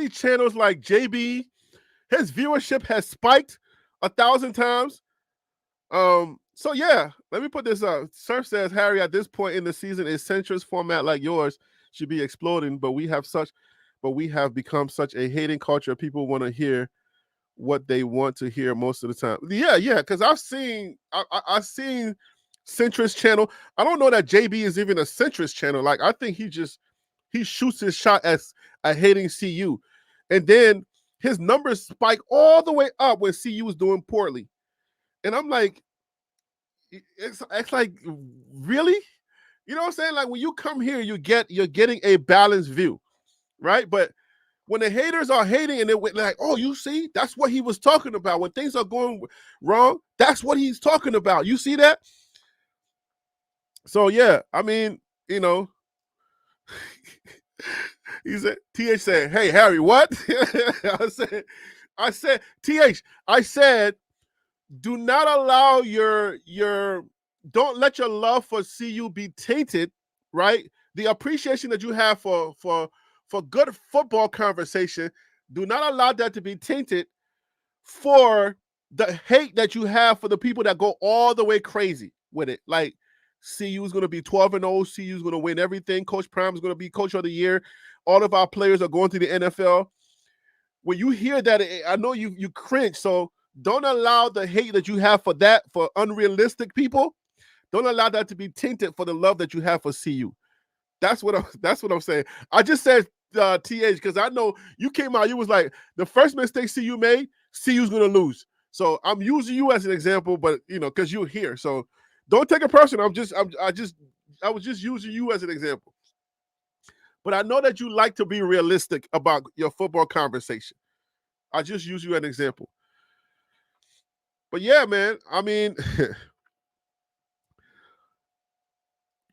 channels like JB. His viewership has spiked 1,000 times. So yeah, let me put this up. Surf says, Harry, at this point in the season, a centrist format like yours should be exploding, but we have become such a hating culture. People want to hear what they want to hear most of the time. Yeah, because I've seen centrist channel. I don't know that JB is even a centrist channel. Like, I think he shoots his shot as a hating CU. And then his numbers spike all the way up when CU was doing poorly. And I'm like, it's like, really? You know what I'm saying? Like, when you come here, you're getting a balanced view, right? But when the haters are hating and they're like, oh, you see, that's what he was talking about. When things are going wrong, that's what he's talking about. You see that? So yeah, I mean, you know, he said, TH said, hey, Harry, what? I said, TH, I said, do not allow don't let your love for CU be tainted, right? The appreciation that you have for good football conversation, do not allow that to be tainted for the hate that you have for the people that go all the way crazy with it. Like, CU is going to be 12-0. CU is going to win everything. Coach Prime is going to be coach of the year. All of our players are going to the NFL. When you hear that, I know you cringe. So don't allow the hate that you have for unrealistic people. Don't allow that to be tainted for the love that you have for CU. That's what I'm saying. I just said TH because I know you came out. You was like, the first mistake CU made, CU's going to lose. So I'm using you as an example, but because you're here. So don't take it personal. I was just using you as an example. But I know that you like to be realistic about your football conversation. I just use you as an example. But yeah, man, I mean,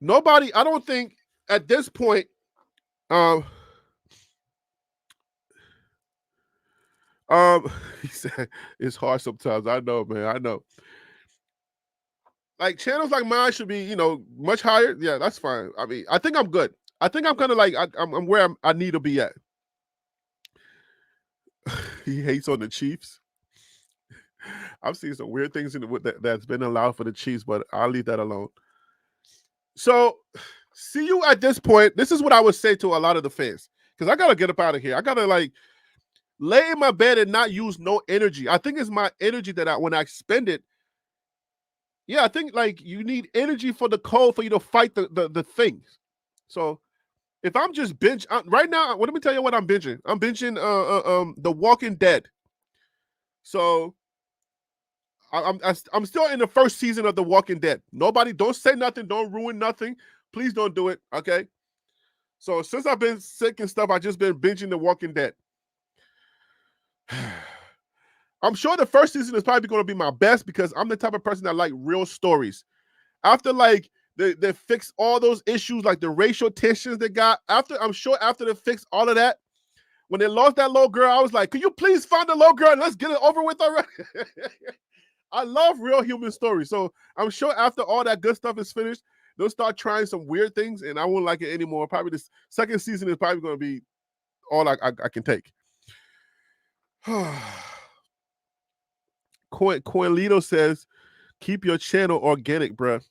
I don't think at this point, he said it's hard sometimes. I know, man. I know. Like, channels like mine should be, much higher. Yeah, that's fine. I mean, I think I'm good. I think I'm kind of like I'm where I need to be at. He hates on the Chiefs. I've seen some weird things that's been allowed for the Chiefs, but I'll leave that alone. So, see you at this point. This is what I would say to a lot of the fans, because I gotta get up out of here. I gotta lay in my bed and not use no energy. I think it's my energy that when I spend it, yeah, I think like you need energy for the cold for you to fight the things. So if I'm just right now, let me tell you what I'm binging. I'm binging The Walking Dead. So I'm still in the first season of The Walking Dead. Nobody, don't say nothing, don't ruin nothing. Please don't do it, okay? So since I've been sick and stuff, I've just been binging The Walking Dead. I'm sure the first season is probably going to be my best because I'm the type of person that like real stories. After like they fix all those issues, like the racial tensions they got, I'm sure after they fix all of that, when they lost that little girl, I was like, could you please find the little girl and let's get it over with already? I love real human stories. So I'm sure after all that good stuff is finished, they'll start trying some weird things and I won't like it anymore. Probably this second season is probably going to be all I can take. Coinlito says, keep your channel organic, bruh.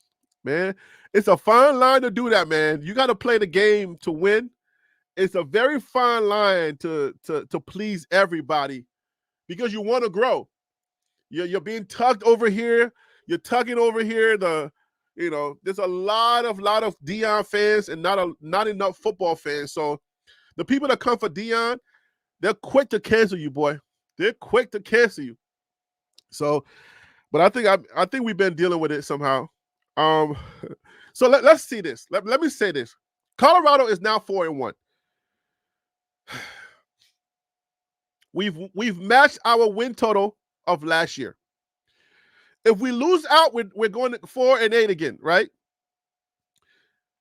Man, it's a fine line to do that, man. You got to play the game to win. It's a very fine line to please everybody because you want to grow. You're being tugged over here. You're tugging over here. There's a lot of Deion fans and not enough football fans. So the people that come for Deion, they're quick to cancel you, boy. They're quick to cancel you. So, but I think we've been dealing with it somehow. So let's see this. Let me say this. Colorado is now 4-1. We've matched our win total of last year. If we lose out, we're going to 4-8 again, right?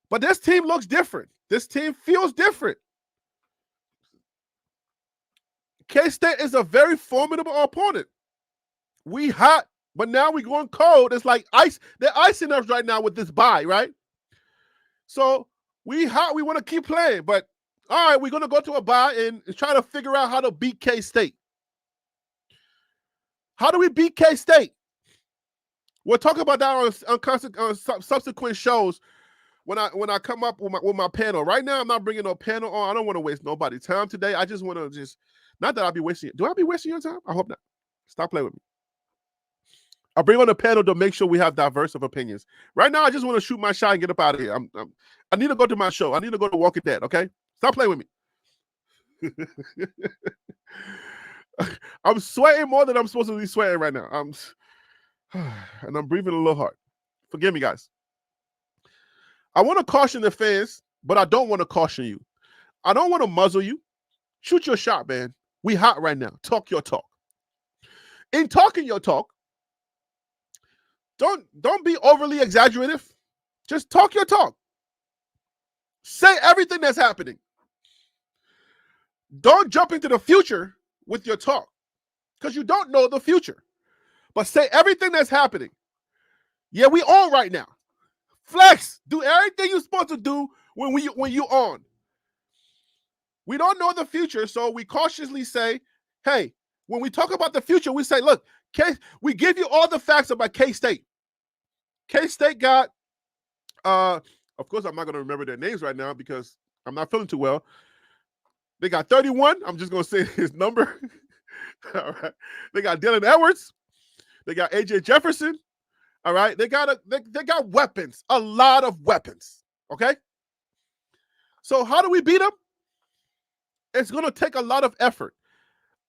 But this team looks different. This team feels different. K-State is a very formidable opponent. We hot, but now we going cold. It's like ice. They're icing us right now with this bye, right? So we hot. We want to keep playing, but all right, we're going to go to a bye and try to figure out how to beat K-State. How do we beat K-State? We'll talk about that on subsequent shows when I come up with my panel. Right now, I'm not bringing no panel on. I don't want to waste nobody's time today. I just want to not that I'll be wasting it. Do I be wasting your time? I hope not. Stop playing with me. I'll bring on a panel to make sure we have diverse of opinions. Right now, I just want to shoot my shot and get up out of here. I need to go to my show. I need to go to Walking Dead, okay? Stop playing with me. I'm sweating more than I'm supposed to be sweating right now. And I'm breathing a little hard. Forgive me, guys. I want to caution the fans, but I don't want to caution you. I don't want to muzzle you. Shoot your shot, man. We hot right now. Talk your talk. In talking your talk, don't be overly exaggerative. Just talk your talk. Say everything that's happening. Don't jump into the future with your talk because you don't know the future. But say everything that's happening. Yeah, we on right now. Flex. Do everything you're supposed to do when you on. We don't know the future, so we cautiously say, hey, when we talk about the future, we say, look, we give you all the facts about K-State. K-State got, of course, I'm not going to remember their names right now because I'm not feeling too well. They got 31. I'm just going to say his number. All right. They got Dylan Edwards. They got AJ Jefferson. All right. They got weapons, a lot of weapons. Okay. So how do we beat them? It's going to take a lot of effort.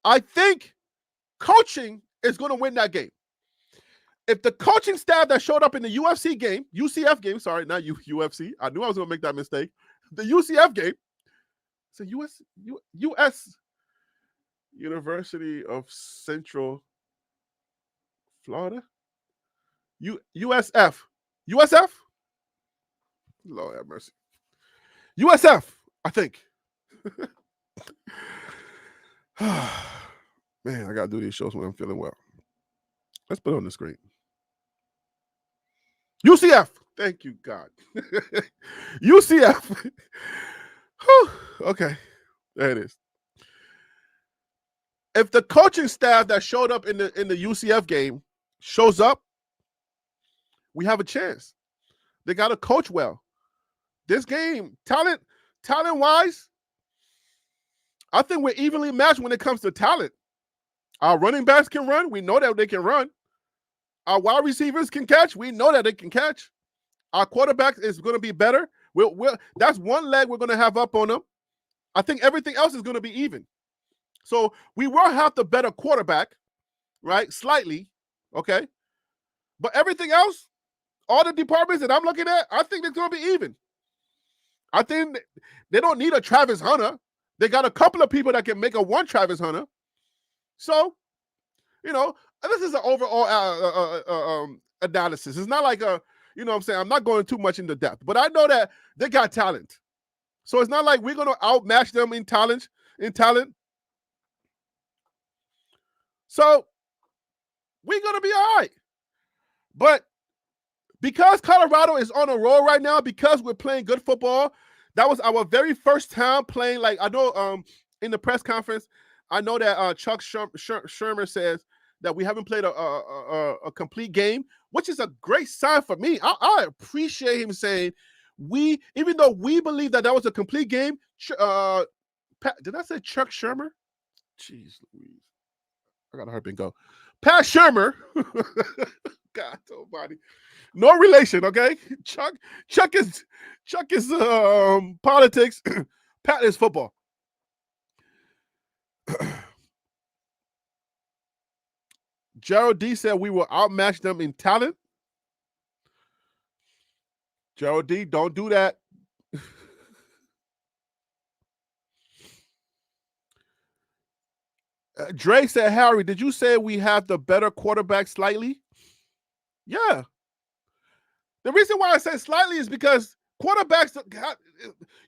I think coaching is going to win that game. If the coaching staff that showed up in the UCF game, sorry, not UFC. I knew I was going to make that mistake. The UCF game. It's a U.S. University of Central Florida. USF. USF? Lord have mercy. USF, I think. Man, I got to do these shows when I'm feeling well. Let's put it on the screen. UCF. Thank you, God. UCF. Okay, there it is. If the coaching staff that showed up in the UCF game shows up, we have a chance. They got to coach well. This game, talent-wise, I think we're evenly matched when it comes to talent. Our running backs can run. We know that they can run. Our wide receivers can catch. We know that they can catch. Our quarterback is going to be better. That's one leg we're going to have up on them. I think everything else is going to be even. So we will have the better quarterback, right? Slightly, okay? But everything else, all the departments that I'm looking at, I think it's going to be even. I think they don't need a Travis Hunter. They got a couple of people that can make a one Travis Hunter. So, this is an overall analysis. It's not like what I'm saying? I'm not going too much into depth, but I know that they got talent. So it's not like we're going to outmatch them in talent. So we're going to be all right. But because Colorado is on a roll right now, because we're playing good football, that was our very first time playing. Like, I know in the press conference, I know that Chuck Shermer says that we haven't played a complete game, which is a great sign for me. I appreciate him saying even though we believe that was a complete game. Did I say Chuck Shermer? Jeez Louise. I got to hurry and go. Pat Shermer. God almighty. No relation, okay? Chuck is politics. Pat is football. Gerald D said we will outmatch them in talent. Gerald D, don't do that. Dre said, Harry, did you say we have the better quarterback slightly? Yeah. The reason why I say slightly is because quarterbacks,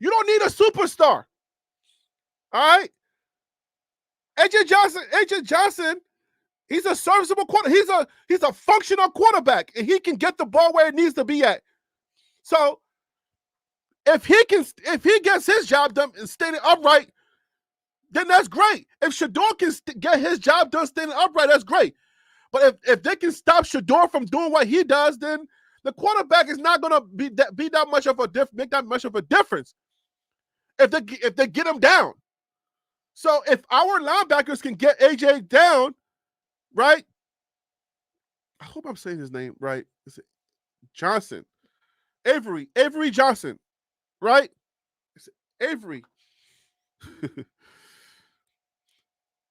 you don't need a superstar. All right? AJ Johnson, he's a serviceable quarterback. He's a functional quarterback, and he can get the ball where it needs to be at. So if he gets his job done and standing upright, then that's great. If Shador can get his job done standing upright, that's great. But if they can stop Shador from doing what he does, then the quarterback is not going to be that much of a make that much of a difference. If they get him down, so if our linebackers can get AJ down, right? I hope I'm saying his name right. Is it Johnson? Avery Johnson, right? Is it Avery.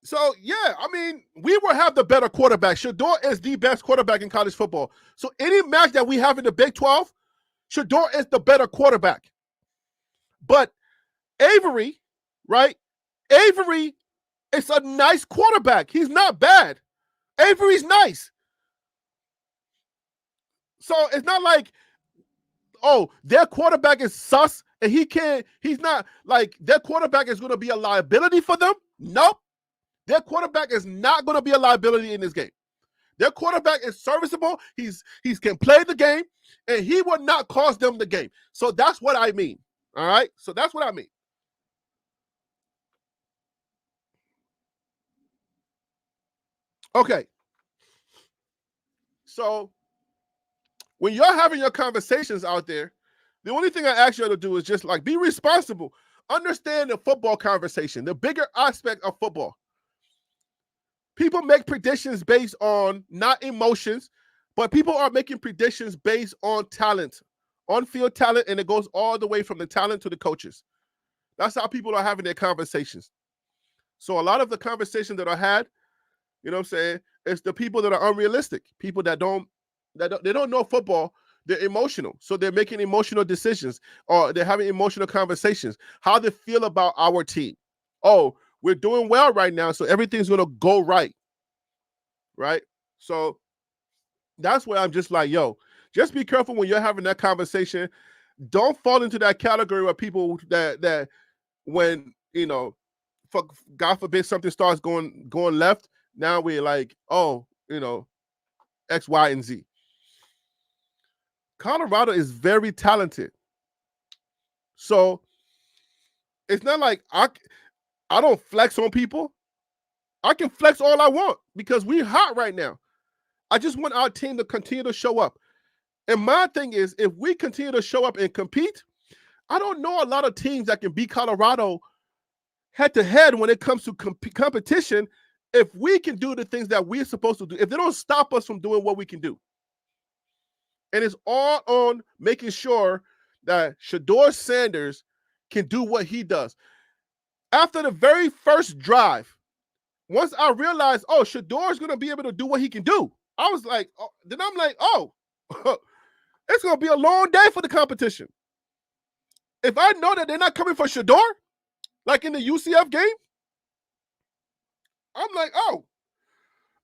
So, yeah, I mean, we will have the better quarterback. Shador is the best quarterback in college football. So any match that we have in the Big 12, Shador is the better quarterback. But Avery, right? Avery is a nice quarterback. He's not bad. Avery's nice. So it's not like, their quarterback is sus and he's not like their quarterback is going to be a liability for them. Nope. Their quarterback is not going to be a liability in this game. Their quarterback is serviceable. He can play the game, and he will not cost them the game. So that's what I mean. All right? So that's what I mean. Okay. So when you're having your conversations out there, the only thing I ask you to do is just like be responsible. Understand the football conversation, the bigger aspect of football. People make predictions based on not emotions, but people are making predictions based on talent, on-field talent, and it goes all the way from the talent to the coaches. That's how people are having their conversations. So a lot of the conversations that are had, you know what I'm saying, it's the people that are unrealistic, people that don't know football. They're emotional, so they're making emotional decisions, or they're having emotional conversations. How they feel about our team. Oh, we're doing well right now, so everything's going to go right. Right? So that's where I'm just like, just be careful when you're having that conversation. Don't fall into that category of people that when, God forbid something starts going left, now we're like, X, Y, and Z. Colorado is very talented. So it's not like I don't flex on people. I can flex all I want because we're hot right now. I just want our team to continue to show up. And my thing is, if we continue to show up and compete, I don't know a lot of teams that can beat Colorado head to head when it comes to competition if we can do the things that we're supposed to do, if they don't stop us from doing what we can do. And it's all on making sure that Shedeur Sanders can do what he does. After the very first drive, once I realized, oh, Shedeur is going to be able to do what he can do, I was like, oh, then I'm like, oh, it's going to be a long day for the competition. If I know that they're not coming for Shedeur, like in the UCF game, I'm like, oh,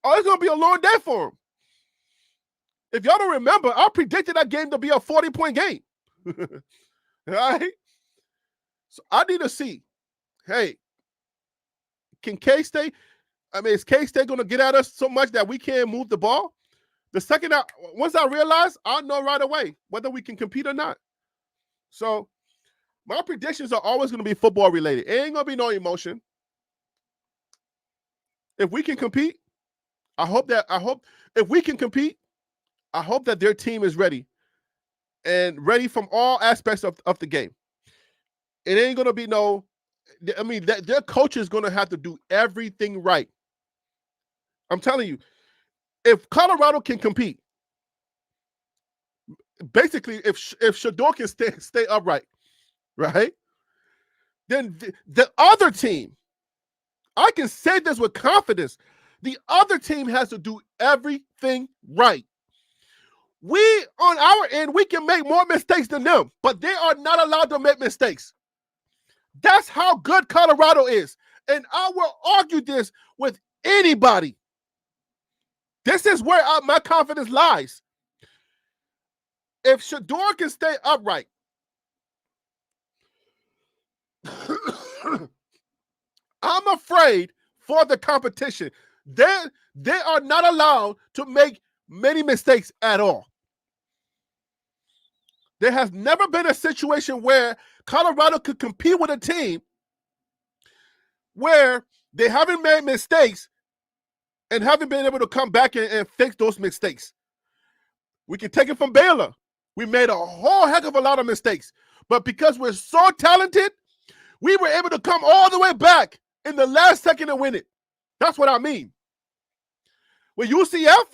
it's going to be a long day for him. If y'all don't remember, I predicted that game to be a 40-point game. All right? So I need to see, hey, can K-State, is K-State going to get at us so much that we can't move the ball? Once I realize, I'll know right away whether we can compete or not. So my predictions are always going to be football related. It ain't going to be no emotion. If we can compete, if we can compete, I hope that their team is ready and ready from all aspects of the game. It ain't going to be their coach is going to have to do everything right. I'm telling you, if Colorado can compete, basically, if Shedeur can stay upright, right, then the other team, I can say this with confidence, the other team has to do everything right. We, on our end, we can make more mistakes than them, but they are not allowed to make mistakes. That's how good Colorado is. And I will argue this with anybody. This is where my confidence lies. If Shedeur can stay upright, I'm afraid for the competition. They are not allowed to make many mistakes at all. There has never been a situation where Colorado could compete with a team where they haven't made mistakes and haven't been able to come back and fix those mistakes. We can take it from Baylor. We made a whole heck of a lot of mistakes. But because we're so talented, we were able to come all the way back in the last second to win it. That's what I mean. With UCF,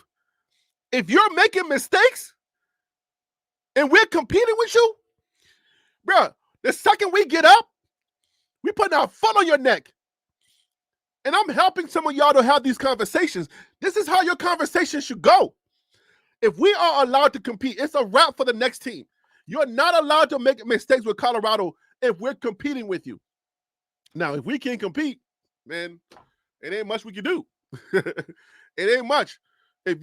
if you're making mistakes and we're competing with you, bro, the second we get up, we putting our foot on your neck. And I'm helping some of y'all to have these conversations. This is how your conversation should go. If we are allowed to compete, it's a wrap for the next team. You're not allowed to make mistakes with Colorado if we're competing with you. Now, if we can't compete, man, it ain't much we can do. It ain't much. If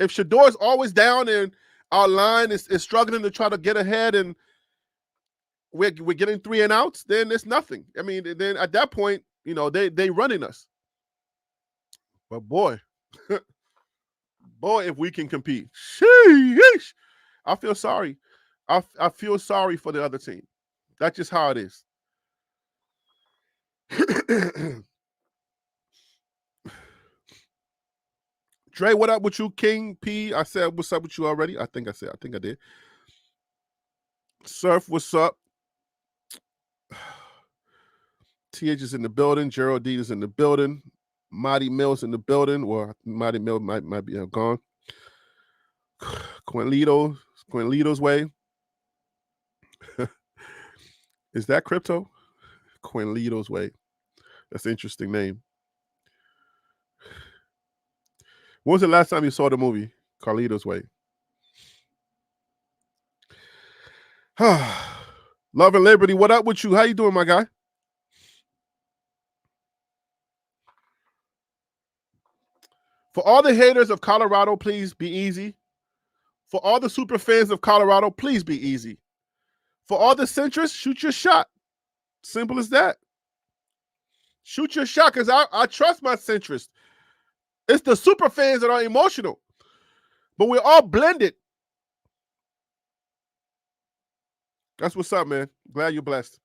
Shedeur is always down and our line is struggling to try to get ahead and we're getting 3 and outs, then it's nothing. I mean, then at that point, they running us. But boy, if we can compete, sheesh, I feel sorry. I feel sorry for the other team. That's just how it is. Dre, what up with you, King P? I said what's up with you already. I think I did. Surf, what's up? TH is in the building. Geraldine is in the building. Marty Mills in the building. Well, Marty Mills might be gone. Quinlito's way. Is that crypto? Quinlito's way. That's an interesting name. When was the last time you saw the movie Carlito's Way? Love and Liberty, what up with you? How you doing, my guy? For all the haters of Colorado, please be easy. For all the super fans of Colorado, please be easy. For all the centrists, shoot your shot. Simple as that. Shoot your shot, because I trust my centrists. It's the super fans that are emotional. But we're all blended. That's what's up, man. Glad you're blessed.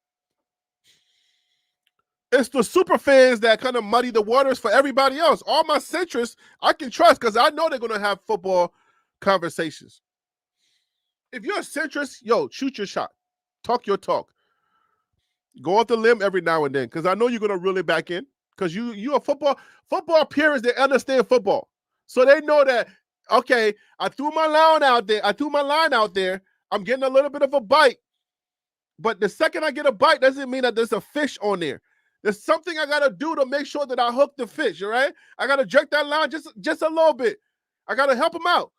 It's the super fans that kind of muddy the waters for everybody else. All my centrists, I can trust because I know they're going to have football conversations. If you're a centrist, shoot your shot. Talk your talk. Go off the limb every now and then, because I know you're gonna reel it back in. Because you a football purists, they understand football. So they know that, okay, I threw my line out there. I'm getting a little bit of a bite. But the second I get a bite doesn't mean that there's a fish on there. There's something I gotta do to make sure that I hook the fish, all right? I gotta jerk that line just a little bit. I gotta help him out,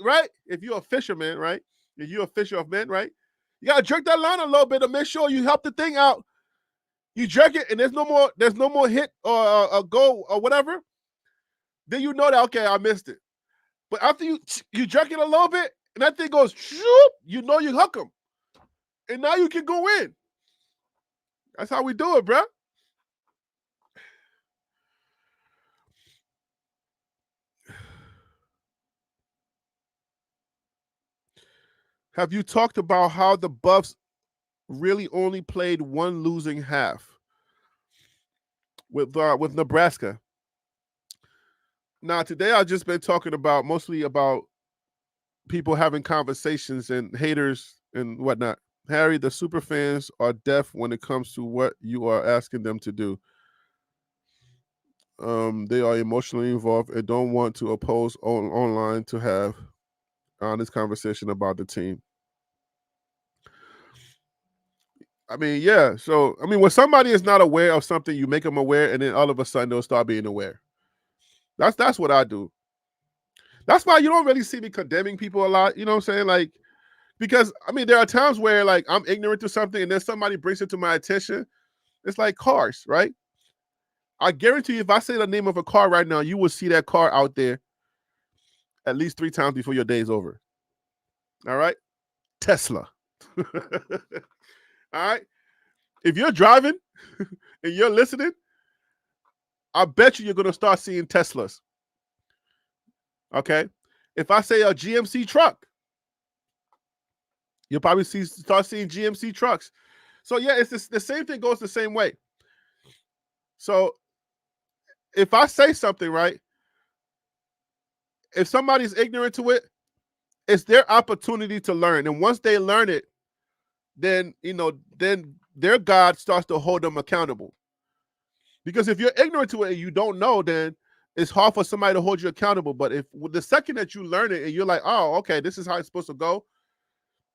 right? If you're a fisherman, right? If you're a fisher of men, right? You gotta jerk that line a little bit to make sure you help the thing out. You jerk it, and there's no more hit or a goal or whatever. Then you know that, okay, I missed it. But after you jerk it a little bit, and that thing goes, shoop, you know you hook them, and now you can go in. That's how we do it, bro. Have you talked about how the Buffs really only played one losing half with Nebraska? Now, today I've just been talking about mostly about people having conversations and haters and whatnot. Harry, the super fans are deaf when it comes to what you are asking them to do. They are emotionally involved and don't want to oppose online to have honest conversation about the team. I mean, yeah. So, I mean, when somebody is not aware of something, you make them aware, and then all of a sudden they'll start being aware. That's what I do. That's why you don't really see me condemning people a lot. You know what I'm saying? Like, because, I mean, there are times where, like, I'm ignorant to something, and then somebody brings it to my attention. It's like cars, right? I guarantee you, if I say the name of a car right now, you will see that car out there at least 3 times before your day is over. All right? Tesla. All right? If you're driving and you're listening, I bet you're going to start seeing Teslas. Okay? If I say a GMC truck, you'll probably start seeing GMC trucks. So, yeah, it's the same thing goes the same way. So, if I say something, right, if somebody's ignorant to it, it's their opportunity to learn. And once they learn it, then, then their God starts to hold them accountable. Because if you're ignorant to it and you don't know, then it's hard for somebody to hold you accountable. But if the second that you learn it and you're like, oh, okay, this is how it's supposed to go,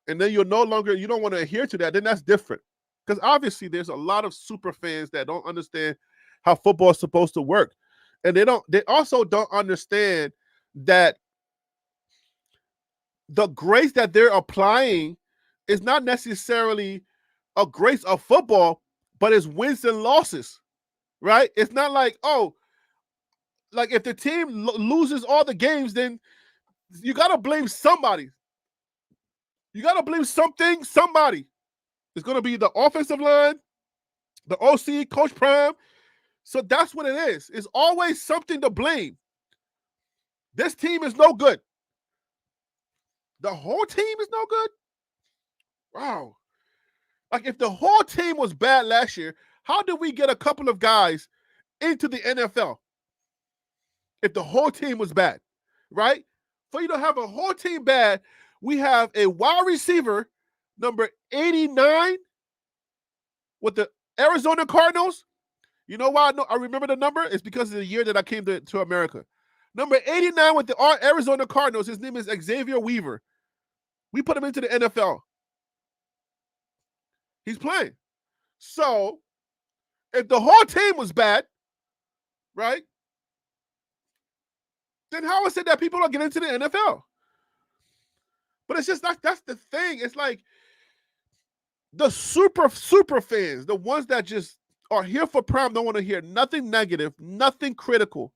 and then you don't want to adhere to that, then that's different. Because obviously there's a lot of super fans that don't understand how football is supposed to work. And they also don't understand that the grace that they're applying is not necessarily a grace of football, but it's wins and losses, right? It's not like, oh, like if the team loses all the games, then you got to blame somebody. You got to blame somebody. It's going to be the offensive line, the OC, Coach Prime. So that's what it is. It's always something to blame. This team is no good. The whole team is no good? Wow. Like, if the whole team was bad last year, how did we get a couple of guys into the NFL? If the whole team was bad, right? For you to have a whole team bad, we have a wide receiver, number 89, with the Arizona Cardinals. You know why I remember the number? It's because of the year that I came to America. Number 89 with the Arizona Cardinals, his name is Xavier Weaver. We put him into the NFL. He's playing. So, if the whole team was bad, right, then how is it that people don't get into the NFL? But it's just like, that's the thing. It's like the super fans, the ones that just are here for Prime, don't want to hear nothing negative, nothing critical,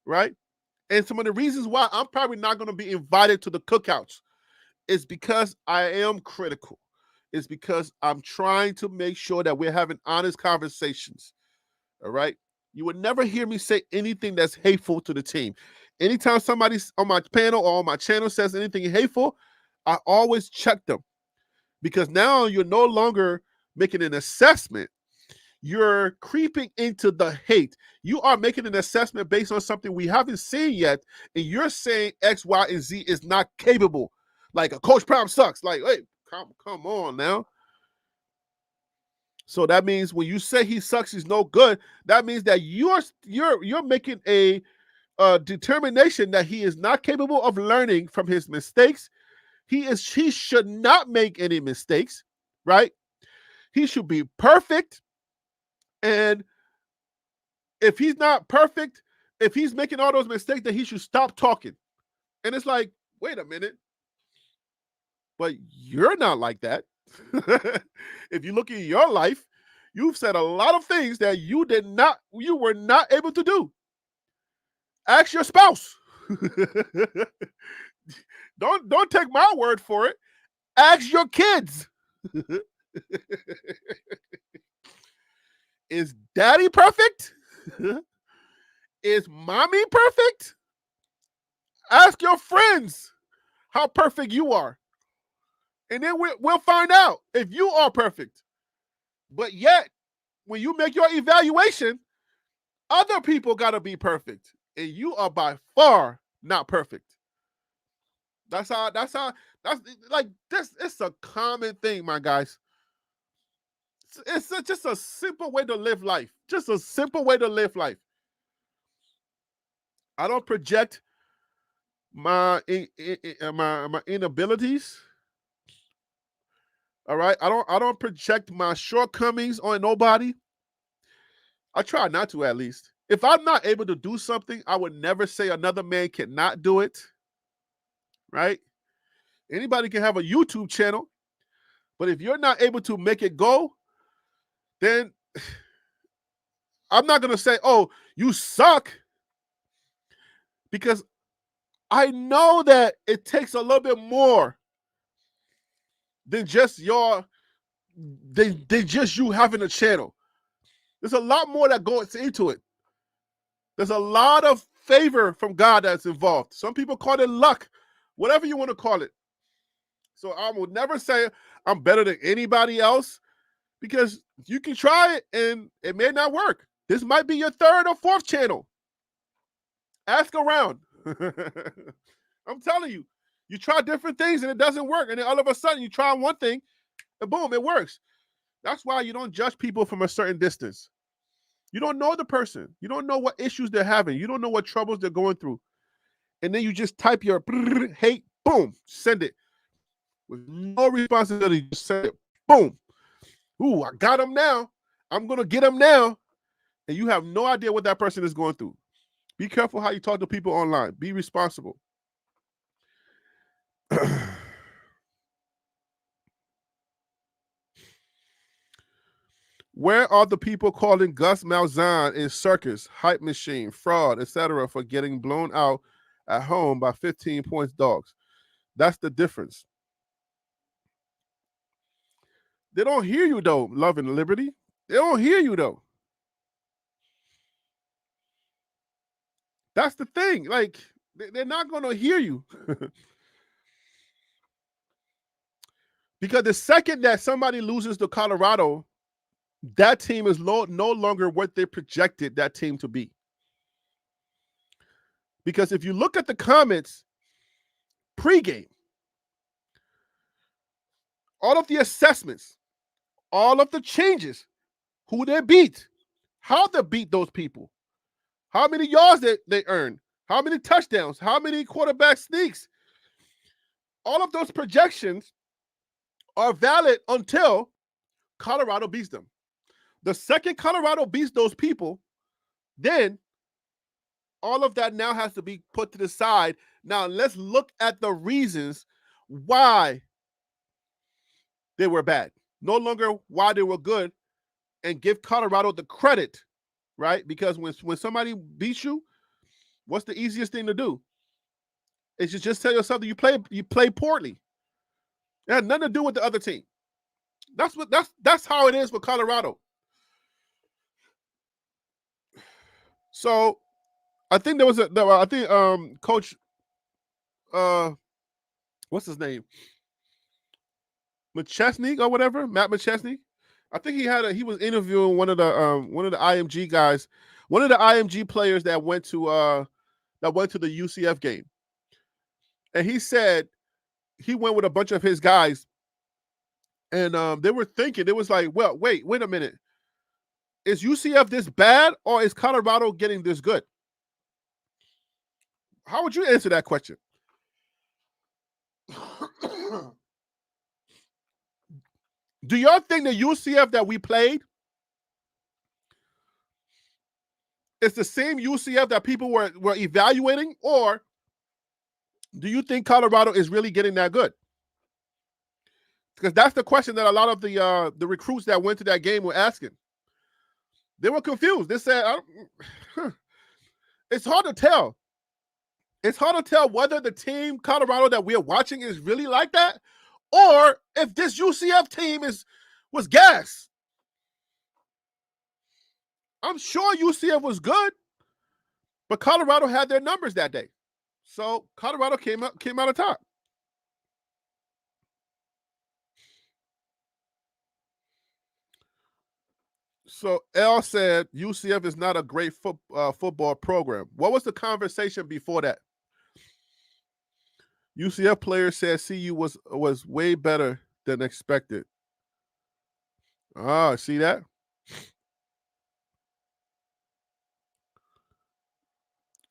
right? And some of the reasons why I'm probably not going to be invited to the cookouts is because I am critical. It's because I'm trying to make sure that we're having honest conversations, all right? You would never hear me say anything that's hateful to the team. Anytime somebody on my panel or on my channel says anything hateful, I always check them, because now you're no longer making an assessment. You're creeping into the hate. You are making an assessment based on something we haven't seen yet, and you're saying X, Y, and Z is not capable. Like, a Coach Prime sucks. Like, hey, come on now. So that means when you say he sucks, he's no good, that means that you're making a determination that he is not capable of learning from his mistakes. He should not make any mistakes, right? He should be perfect. And if he's not perfect, if he's making all those mistakes, then he should stop talking. And it's like, wait a minute. But you're not like that. If you look at your life, you've said a lot of things that you were not able to do. Ask your spouse. Don't take my word for it. Ask your kids. Is daddy perfect? Is mommy perfect? Ask your friends how perfect you are. And then we'll find out if you are perfect. But yet, when you make your evaluation, other people got to be perfect. And you are by far not perfect. That's like this. It's a common thing, my guys. It's just a simple way to live life. Just a simple way to live life. I don't project my inabilities. All right. I don't project my shortcomings on nobody. I try not to, at least. If I'm not able to do something, I would never say another man cannot do it. Right? Anybody can have a YouTube channel, but if you're not able to make it go, then I'm not going to say, oh, you suck. Because I know that it takes a little bit more than just just you having a channel. There's a lot more that goes into it. There's a lot of favor from God that's involved. Some people call it luck, whatever you want to call it. So I will never say I'm better than anybody else, because you can try it and it may not work. This might be your third or fourth channel. Ask around. I'm telling you, you try different things and it doesn't work. And then all of a sudden you try one thing and boom, it works. That's why you don't judge people from a certain distance. You don't know the person. You don't know what issues they're having. You don't know what troubles they're going through. And then you just type your hate, boom, send it. With no responsibility, just send it. Boom. Ooh, I got him now. I'm going to get him now. And you have no idea what that person is going through. Be careful how you talk to people online. Be responsible. Where are the people calling Gus Malzahn a circus, hype machine, fraud, etc. for getting blown out at home by 15 points dogs? That's the difference. They don't hear you, though, Love and Liberty. They don't hear you, though. That's the thing. Like, they're not going to hear you. Because the second that somebody loses to Colorado, that team is no longer what they projected that team to be. Because if you look at the comments pregame, all of the assessments, all of the changes, who they beat, how they beat those people, how many yards they earned, how many touchdowns, how many quarterback sneaks, all of those projections are valid until Colorado beats them. The second Colorado beats those people, then all of that now has to be put to the side. Now let's look at the reasons why they were bad. No longer why they were good, and give Colorado the credit, right? Because when somebody beats you, what's the easiest thing to do? It's just tell yourself that you play poorly. It had nothing to do with the other team. That's how it is with Colorado. So I think Coach what's his name? McChesney or whatever, Matt McChesney. I think he was interviewing one of the IMG guys, one of the IMG players that went to the UCF game. And he said he went with a bunch of his guys And they were thinking, it was like, well, wait a minute. Is UCF this bad or is Colorado getting this good? How would you answer that question? Do y'all think the UCF that we played is the same UCF that people were evaluating, or do you think Colorado is really getting that good? Because that's the question that a lot of the recruits that went to that game were asking. They were confused. They said, it's hard to tell. It's hard to tell whether the team Colorado that we're watching is really like that, or if this UCF team was gas. I'm sure UCF was good, but Colorado had their numbers that day. So Colorado came out of top. So L said UCF is not a great football program. What was the conversation before that? UCF players said CU was way better than expected. Ah, see that?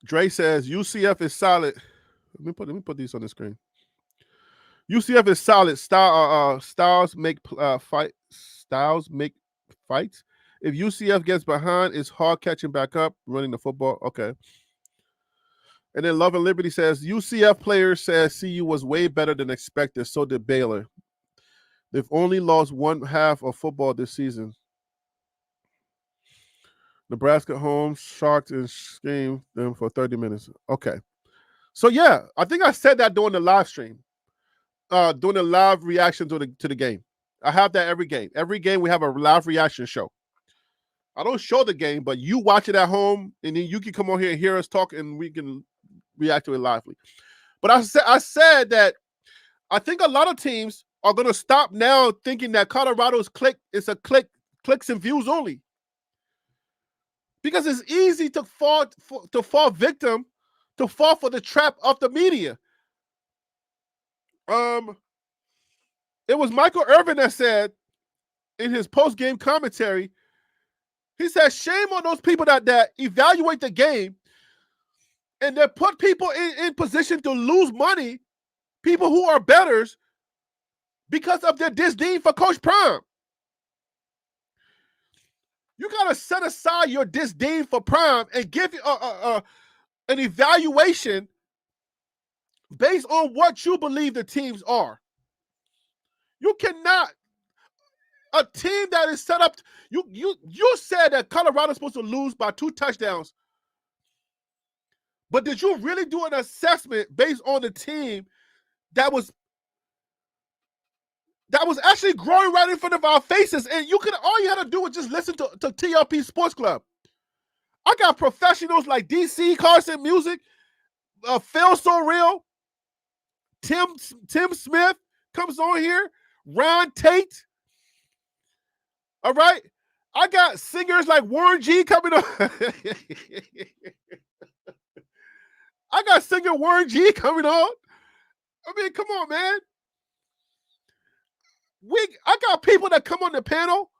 Dre says UCF is solid. Let me put these on the screen. UCF is solid. Styles make fights. If UCF gets behind, it's hard catching back up, running the football. Okay. And then Love and Liberty says UCF players says CU was way better than expected. So did Baylor. They've only lost one half of football this season. Nebraska home, Sharks and scheme them for 30 minutes. Okay. So yeah, I think I said that during the live stream, during the live reaction to the game. I have that every game. Every game we have a live reaction show. I don't show the game, but you watch it at home, and then you can come on here and hear us talk, and we can react to it lively. But I said that I think a lot of teams are going to stop now thinking that Colorado's clicks and views only, because it's easy to fall victim, to fall for the trap of the media. It was Michael Irvin that said in his post-game commentary, he said, shame on those people that evaluate the game and that put people in position to lose money, people who are bettors, because of their disdain for Coach Prime. You got to set aside your disdain for Prime and give an evaluation based on what you believe the teams are. You cannot. A team that is set up, you said that Colorado's supposed to lose by 2 touchdowns. But did you really do an assessment based on the team that was actually growing right in front of our faces? And all you had to do was just listen to TLP Sports Club. I got professionals like DC Carson Music, Phil So Real, Tim Smith comes on here, Ron Tate. All right. I got singers like Warren G coming on. I got singer Warren G coming on. I mean, come on, man. I got people that come on the panel.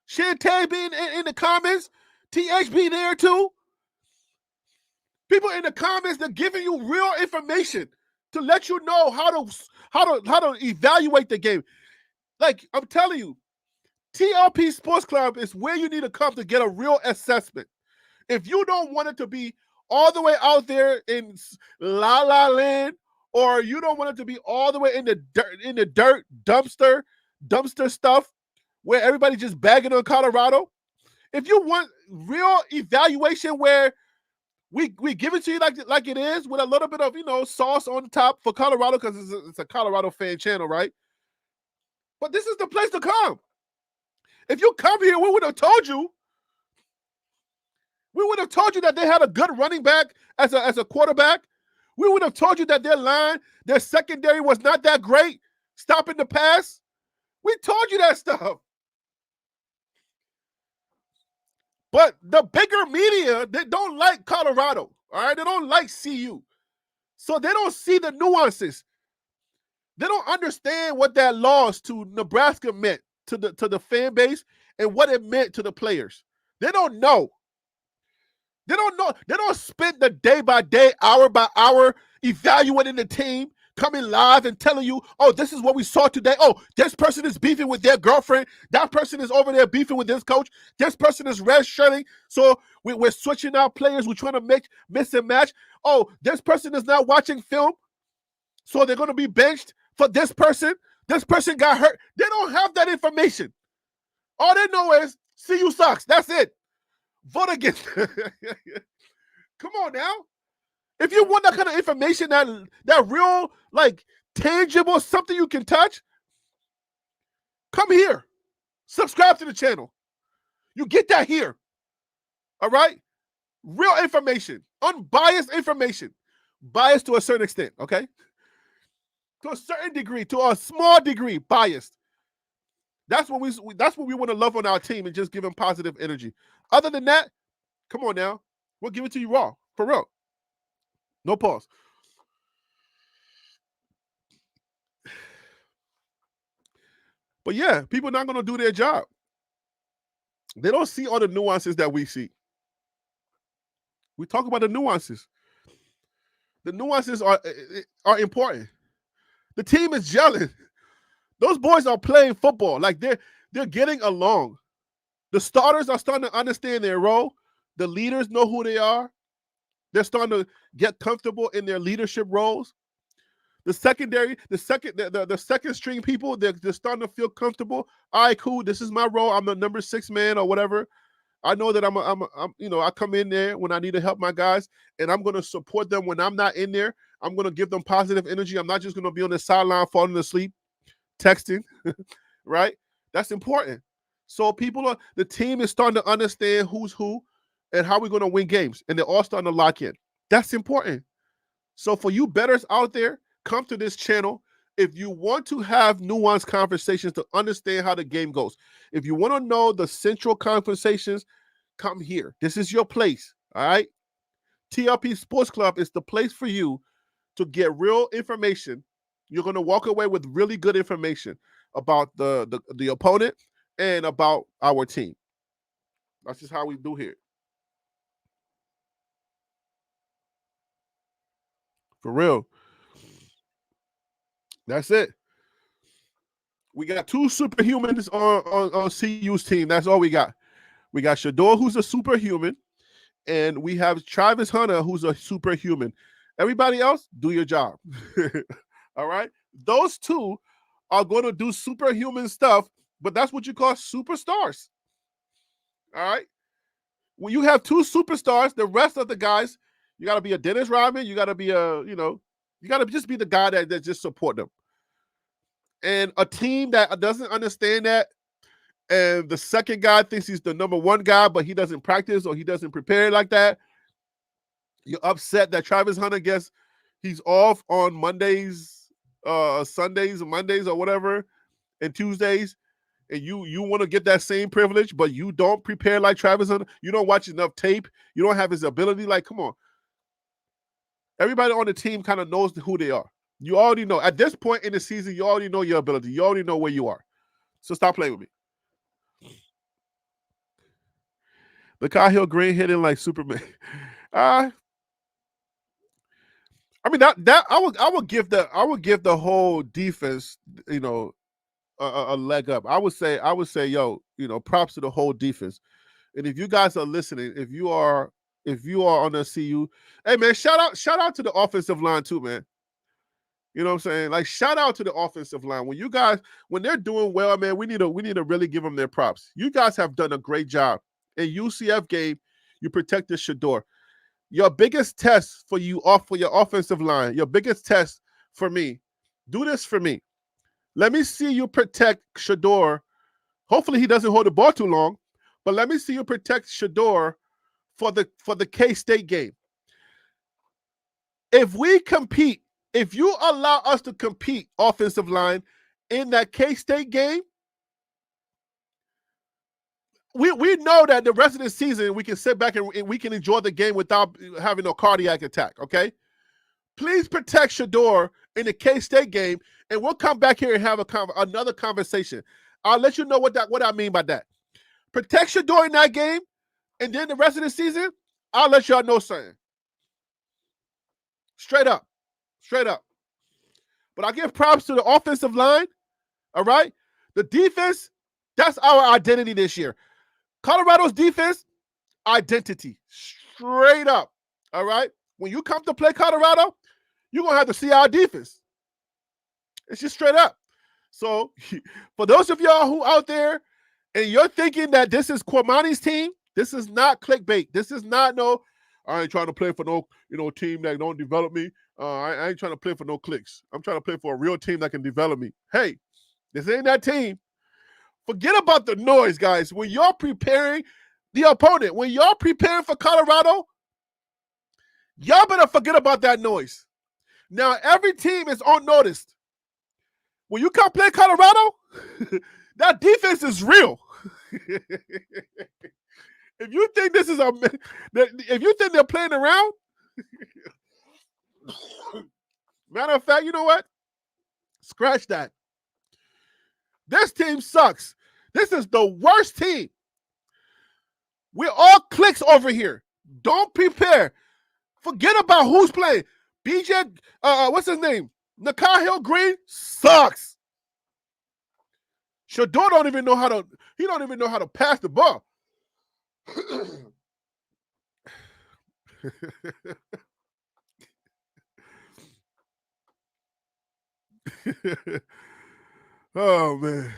Shantae being in the comments. TH be there too. People in the comments that giving you real information to let you know how to evaluate the game. Like I'm telling you, TLP Sports Club is where you need to come to get a real assessment. If you don't want it to be all the way out there in La La Land, or you don't want it to be all the way in the dirt dumpster stuff where everybody just bagging on Colorado. If you want real evaluation where we give it to you like it is, with a little bit of sauce on the top for Colorado, because it's a Colorado fan channel, right? But this is the place to come. If you come here, we would have told you. We would have told you that they had a good running back as a quarterback. We would have told you that their secondary was not that great, stopping the pass. We told you that stuff. But the bigger media, they don't like Colorado, all right? They don't like CU. So they don't see the nuances. They don't understand what that loss to Nebraska meant to the fan base and what it meant to the players. They don't know. They don't know. They don't spend the day by day, hour by hour evaluating the team, coming live and telling you, oh, this is what we saw today. Oh, this person is beefing with their girlfriend. That person is over there beefing with this coach. This person is red shirting. So we're switching out players. We're trying to make mix and match. Oh, this person is not watching film. So they're going to be benched for this person. This person got hurt. They don't have that information. All they know is CU sucks. That's it. Vote against. Come on now. If you want that kind of information, that real, like, tangible, something you can touch, come here. Subscribe to the channel. You get that here. All right? Real information. Unbiased information. Biased to a certain extent, okay? To a certain degree, to a small degree, biased. That's what we want to love on our team and just give them positive energy. Other than that, come on now. We'll give it to you raw. For real. No pause. But yeah, people are not going to do their job. They don't see all the nuances that we see. We talk about the nuances. The nuances are important. The team is gelling. Those boys are playing football. Like they're getting along. The starters are starting to understand their role. The leaders know who they are. They're starting to get comfortable in their leadership roles. The secondary, the second string people, they're starting to feel comfortable. All right, cool. This is my role. I'm the number 6 man or whatever. I know that I'm I come in there when I need to help my guys, and I'm going to support them when I'm not in there. I'm going to give them positive energy. I'm not just going to be on the sideline falling asleep, texting, right? That's important. So the team is starting to understand who's who and how we're going to win games, and they're all starting to lock in. That's important. So for you bettors out there, come to this channel. If you want to have nuanced conversations to understand how the game goes, if you want to know the central conversations, come here. This is your place, all right? TLP Sports Club is the place for you to get real information. You're going to walk away with really good information about the opponent and about our team. That's just how we do here. For real. That's it. We got 2 superhumans on CU's team. That's all we got. We got Shedeur, who's a superhuman, and we have Travis Hunter, who's a superhuman. Everybody else, do your job. All right? Those 2 are going to do superhuman stuff, but that's what you call superstars. All right? When you have 2 superstars, the rest of the guys, you got to be a Dennis Rodman. You got to be you got to just be the guy that just support them. And a team that doesn't understand that, and the second guy thinks he's the number 1 guy, but he doesn't practice or he doesn't prepare like that, you're upset that Travis Hunter gets he's off on Mondays, Sundays, or Mondays or whatever, and Tuesdays, and you want to get that same privilege, but you don't prepare like Travis Hunter. You don't watch enough tape. You don't have his ability. Like, come on. Everybody on the team kind of knows who they are. You already know. At this point in the season, you already know your ability. You already know where you are. So stop playing with me. The Kyle Green hitting like Superman. I mean that I would give the whole defense, a leg up. I would say, yo, props to the whole defense. And if you guys are listening, if you are on the CU, hey man, shout out to the offensive line too, man. You know what I'm saying? Like, shout out to the offensive line. When they're doing well, man, we need to really give them their props. You guys have done a great job. In UCF game, you protected Shedeur. Your biggest test for your offensive line, your biggest test for me, do this for me. Let me see you protect Shedeur. Hopefully he doesn't hold the ball too long, but let me see you protect Shedeur for the K-State game. If we compete, if you allow us to compete offensive line in that K-State game, we know that the rest of the season we can sit back and we can enjoy the game without having a cardiac attack, okay? Please protect Shedeur in the K-State game, and we'll come back here and have another conversation. I'll let you know what I mean by that. Protection during that game, and then the rest of the season, I'll let y'all know something. Straight up. But I give props to the offensive line, all right? The defense, that's our identity this year. Colorado's defense, identity. Straight up, all right? When you come to play Colorado, you're going to have to see our defense. It's just straight up. So for those of y'all who out there and you're thinking that this is Cormani's team, this is not clickbait. This is not I ain't trying to play for no team that don't develop me. I ain't trying to play for no clicks. I'm trying to play for a real team that can develop me. Hey, this ain't that team. Forget about the noise, guys. When you're preparing the opponent, when you're preparing for Colorado, y'all better forget about that noise. Now, every team is on notice. When you come play Colorado, that defense is real. If you think if you think they're playing around, matter of fact, you know what? Scratch that. This team sucks. This is the worst team. We're all clicks over here. Don't prepare. Forget about who's playing. BJ, what's his name? Nikhai Hill-Green sucks. Shador don't even know how to pass the ball. Oh man.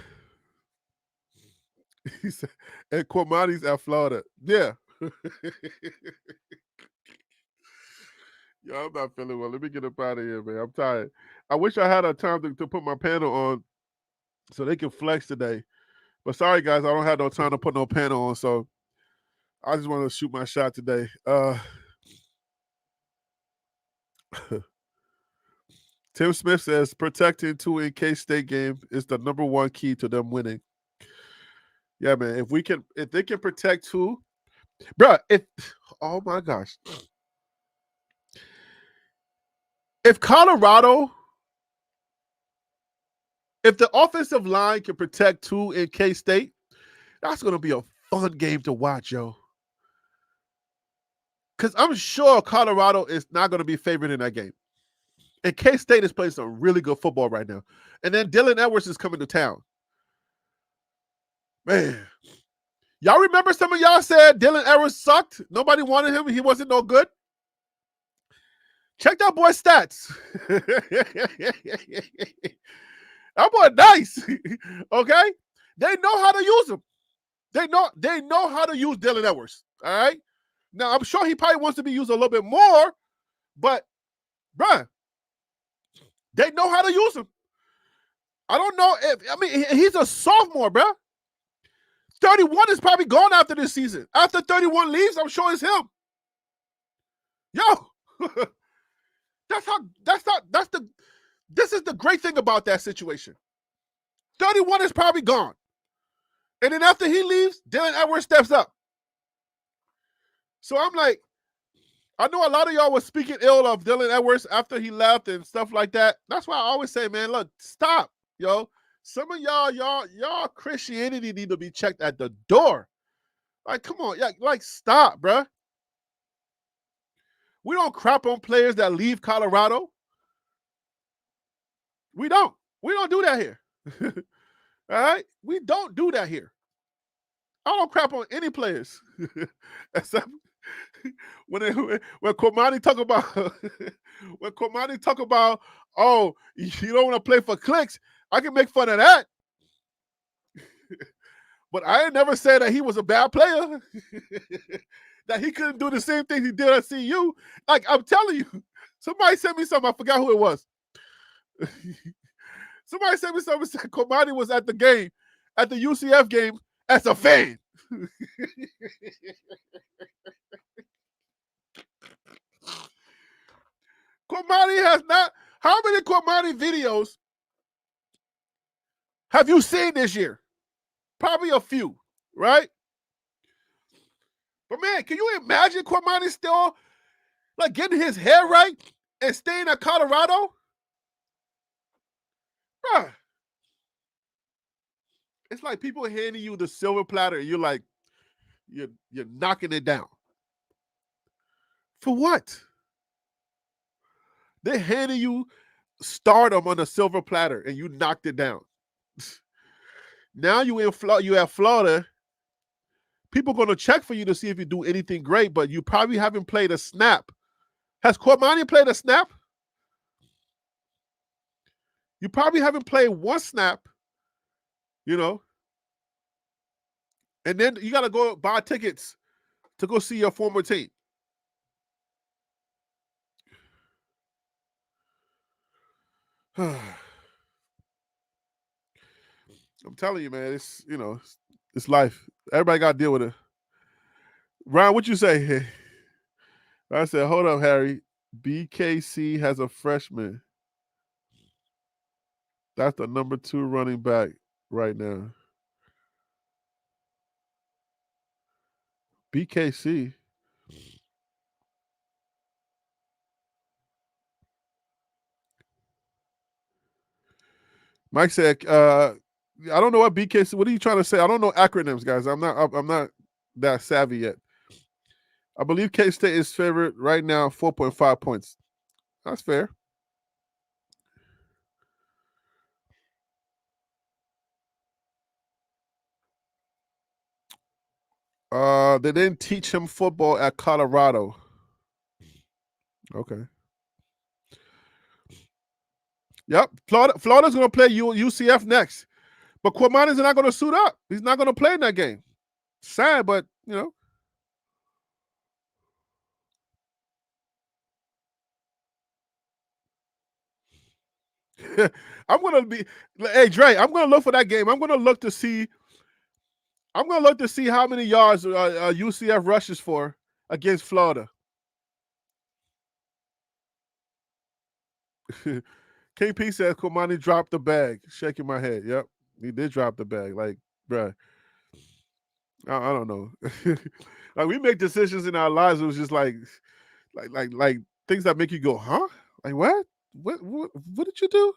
He said, and Cormani's at Florida. Yeah. Yo, I'm not feeling well. Let me get up out of here, man. I'm tired. I wish I had a time to put my panel on so they can flex today. But sorry, guys, I don't have no time to put no panel on, so I just want to shoot my shot today. Tim Smith says protecting two in K-State game is the number one key to them winning. Yeah, man. If they can protect two, bro. Oh my gosh, if Colorado, if the offensive line can protect two in K-State, that's gonna be a fun game to watch, yo. Because I'm sure Colorado is not going to be favored in that game. And K-State is playing some really good football right now. And then Dylan Edwards is coming to town. Man. Y'all remember some of y'all said Dylan Edwards sucked? Nobody wanted him. He wasn't no good. Check that boy's stats. That boy nice. Okay? They know how to use him. They know how to use Dylan Edwards. All right? Now, I'm sure he probably wants to be used a little bit more, but, bruh, they know how to use him. I don't know he's a sophomore, bruh. 31 is probably gone after this season. After 31 leaves, I'm sure it's him. Yo, this is the great thing about that situation. 31 is probably gone. And then after he leaves, Dylan Edwards steps up. So I'm like, I know a lot of y'all was speaking ill of Dylan Edwards after he left and stuff like that. That's why I always say, man, look, stop, yo. Some of y'all Christianity need to be checked at the door. Like, come on, stop, bruh. We don't crap on players that leave Colorado. We don't do that here. All right? We don't do that here. I don't crap on any players. Except when Cormani talk about oh, you don't want to play for clicks, I can make fun of that. But I ain't never said that he was a bad player. That he couldn't do the same thing he did at CU. Like, I'm telling you, somebody sent me something. I forgot who it was. Somebody sent me something. Said Cormani was at the game, at the UCF game, as a fan. Cormani has not. How many Cormani videos have you seen this year? Probably a few, right? But man, can you imagine Cormani still like getting his hair right and staying at Colorado? Bruh, it's like people handing you the silver platter and you're like, you're knocking it down. For what? They're handing you stardom on a silver platter and you knocked it down. Now you have Florida. People going to check for you to see if you do anything great, but you probably haven't played a snap. Has Cormani played a snap? You probably haven't played one snap, you know. And then you got to go buy tickets to go see your former team. I'm telling you, man, it's, you know, it's life. Everybody got to deal with it. Ryan, what you say? I said, hold up, Harry. BKC has a freshman. That's the number 2 running back right now. BKC. Mike said, I don't know what BKC. What are you trying to say? I don't know acronyms, guys. I'm not that savvy yet. I believe K-State is favored right now, 4.5 points. That's fair. They didn't teach him football at Colorado. Okay. Yep. Florida's going to play UCF next. But Cormani's not going to suit up. He's not going to play in that game. Sad, but, you know. I'm going to be – hey, Dre, I'm going to look for that game. I'm going to look to see how many yards UCF rushes for against Florida. KP says Cormani dropped the bag. Shaking my head. Yep, he did drop the bag. Like, bruh, I don't know. Like, we make decisions in our lives. It was just like things that make you go, huh? Like, what? What did you do?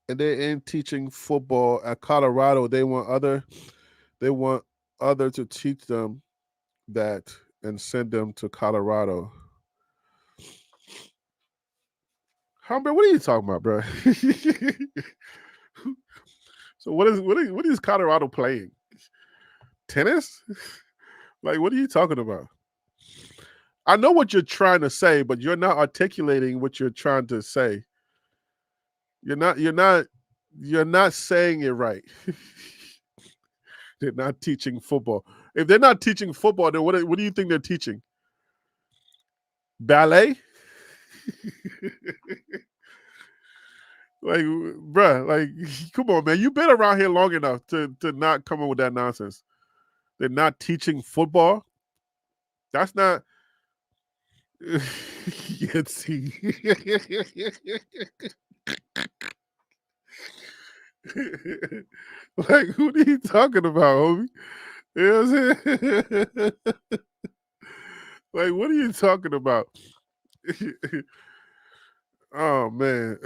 And they're in teaching football at Colorado. They want other to teach them that and send them to Colorado. Humber, what are you talking about, bro? So what is Colorado playing? Tennis? Like, what are you talking about? I know what you're trying to say, but you're not articulating what you're trying to say. You're not saying it right. They're not teaching football. If they're not teaching football, then what do you think they're teaching? Ballet? Like, bruh, like, come on, man. You've been around here long enough to not come up with that nonsense. They're not teaching football. That's not. See. Like, who are you talking about, homie? You know what I'm saying? Like, what are you talking about? Oh, man.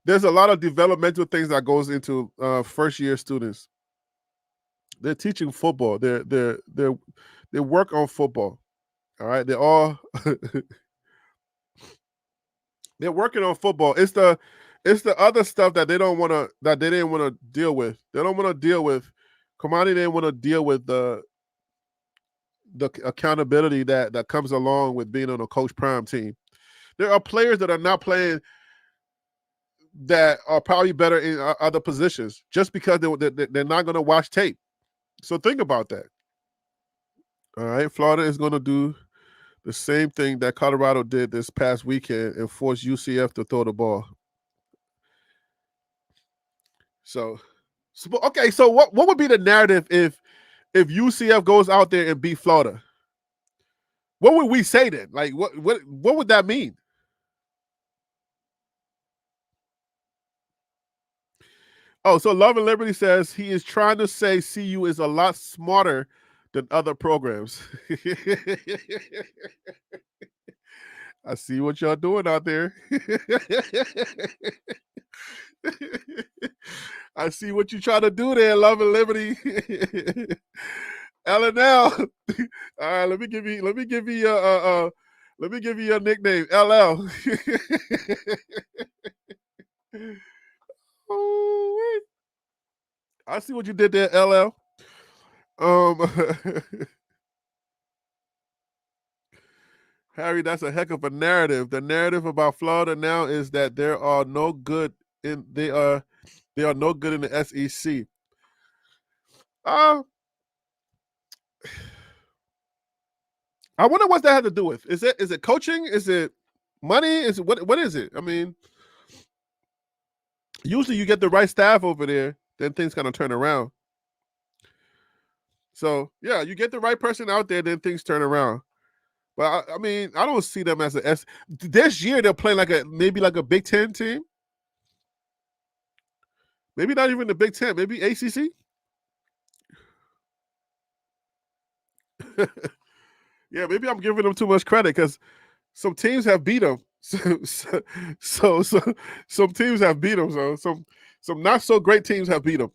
There's a lot of developmental things that goes into first-year students. They're teaching football. They work on football. All right, they're working on football. It's the other stuff that they didn't want to deal with. They don't want to deal with. Cormani didn't want to deal with the accountability that comes along with being on a Coach Prime team. There are players that are not playing that are probably better in other positions just because they're not going to watch tape. So think about that. All right, Florida is going to do the same thing that Colorado did this past weekend and force UCF to throw the ball. So okay, so what would be the narrative if UCF goes out there and beat Florida? What would we say then? Like, what would that mean? Oh, so Love and Liberty says he is trying to say CU is a lot smarter than other programs. I see what y'all doing out there. I see what you trying to do there, Love and Liberty. LNL. All right, let me give you your nickname, LL. Oh, I see what you did there, LL. Harry, that's a heck of a narrative. The narrative about Florida now is that they are no good in the SEC. I wonder what that had to do with. Is it coaching? Is it money? Is it what is it? I mean, usually you get the right staff over there, then things kind of turn around. So yeah, you get the right person out there, then things turn around. But I mean, I don't see them as a S. This year they're playing maybe like a Big Ten team. Maybe not even the Big Ten. Maybe ACC. Yeah, maybe I'm giving them too much credit because some teams have beat them. So some teams have beat them. So some not so great teams have beat them.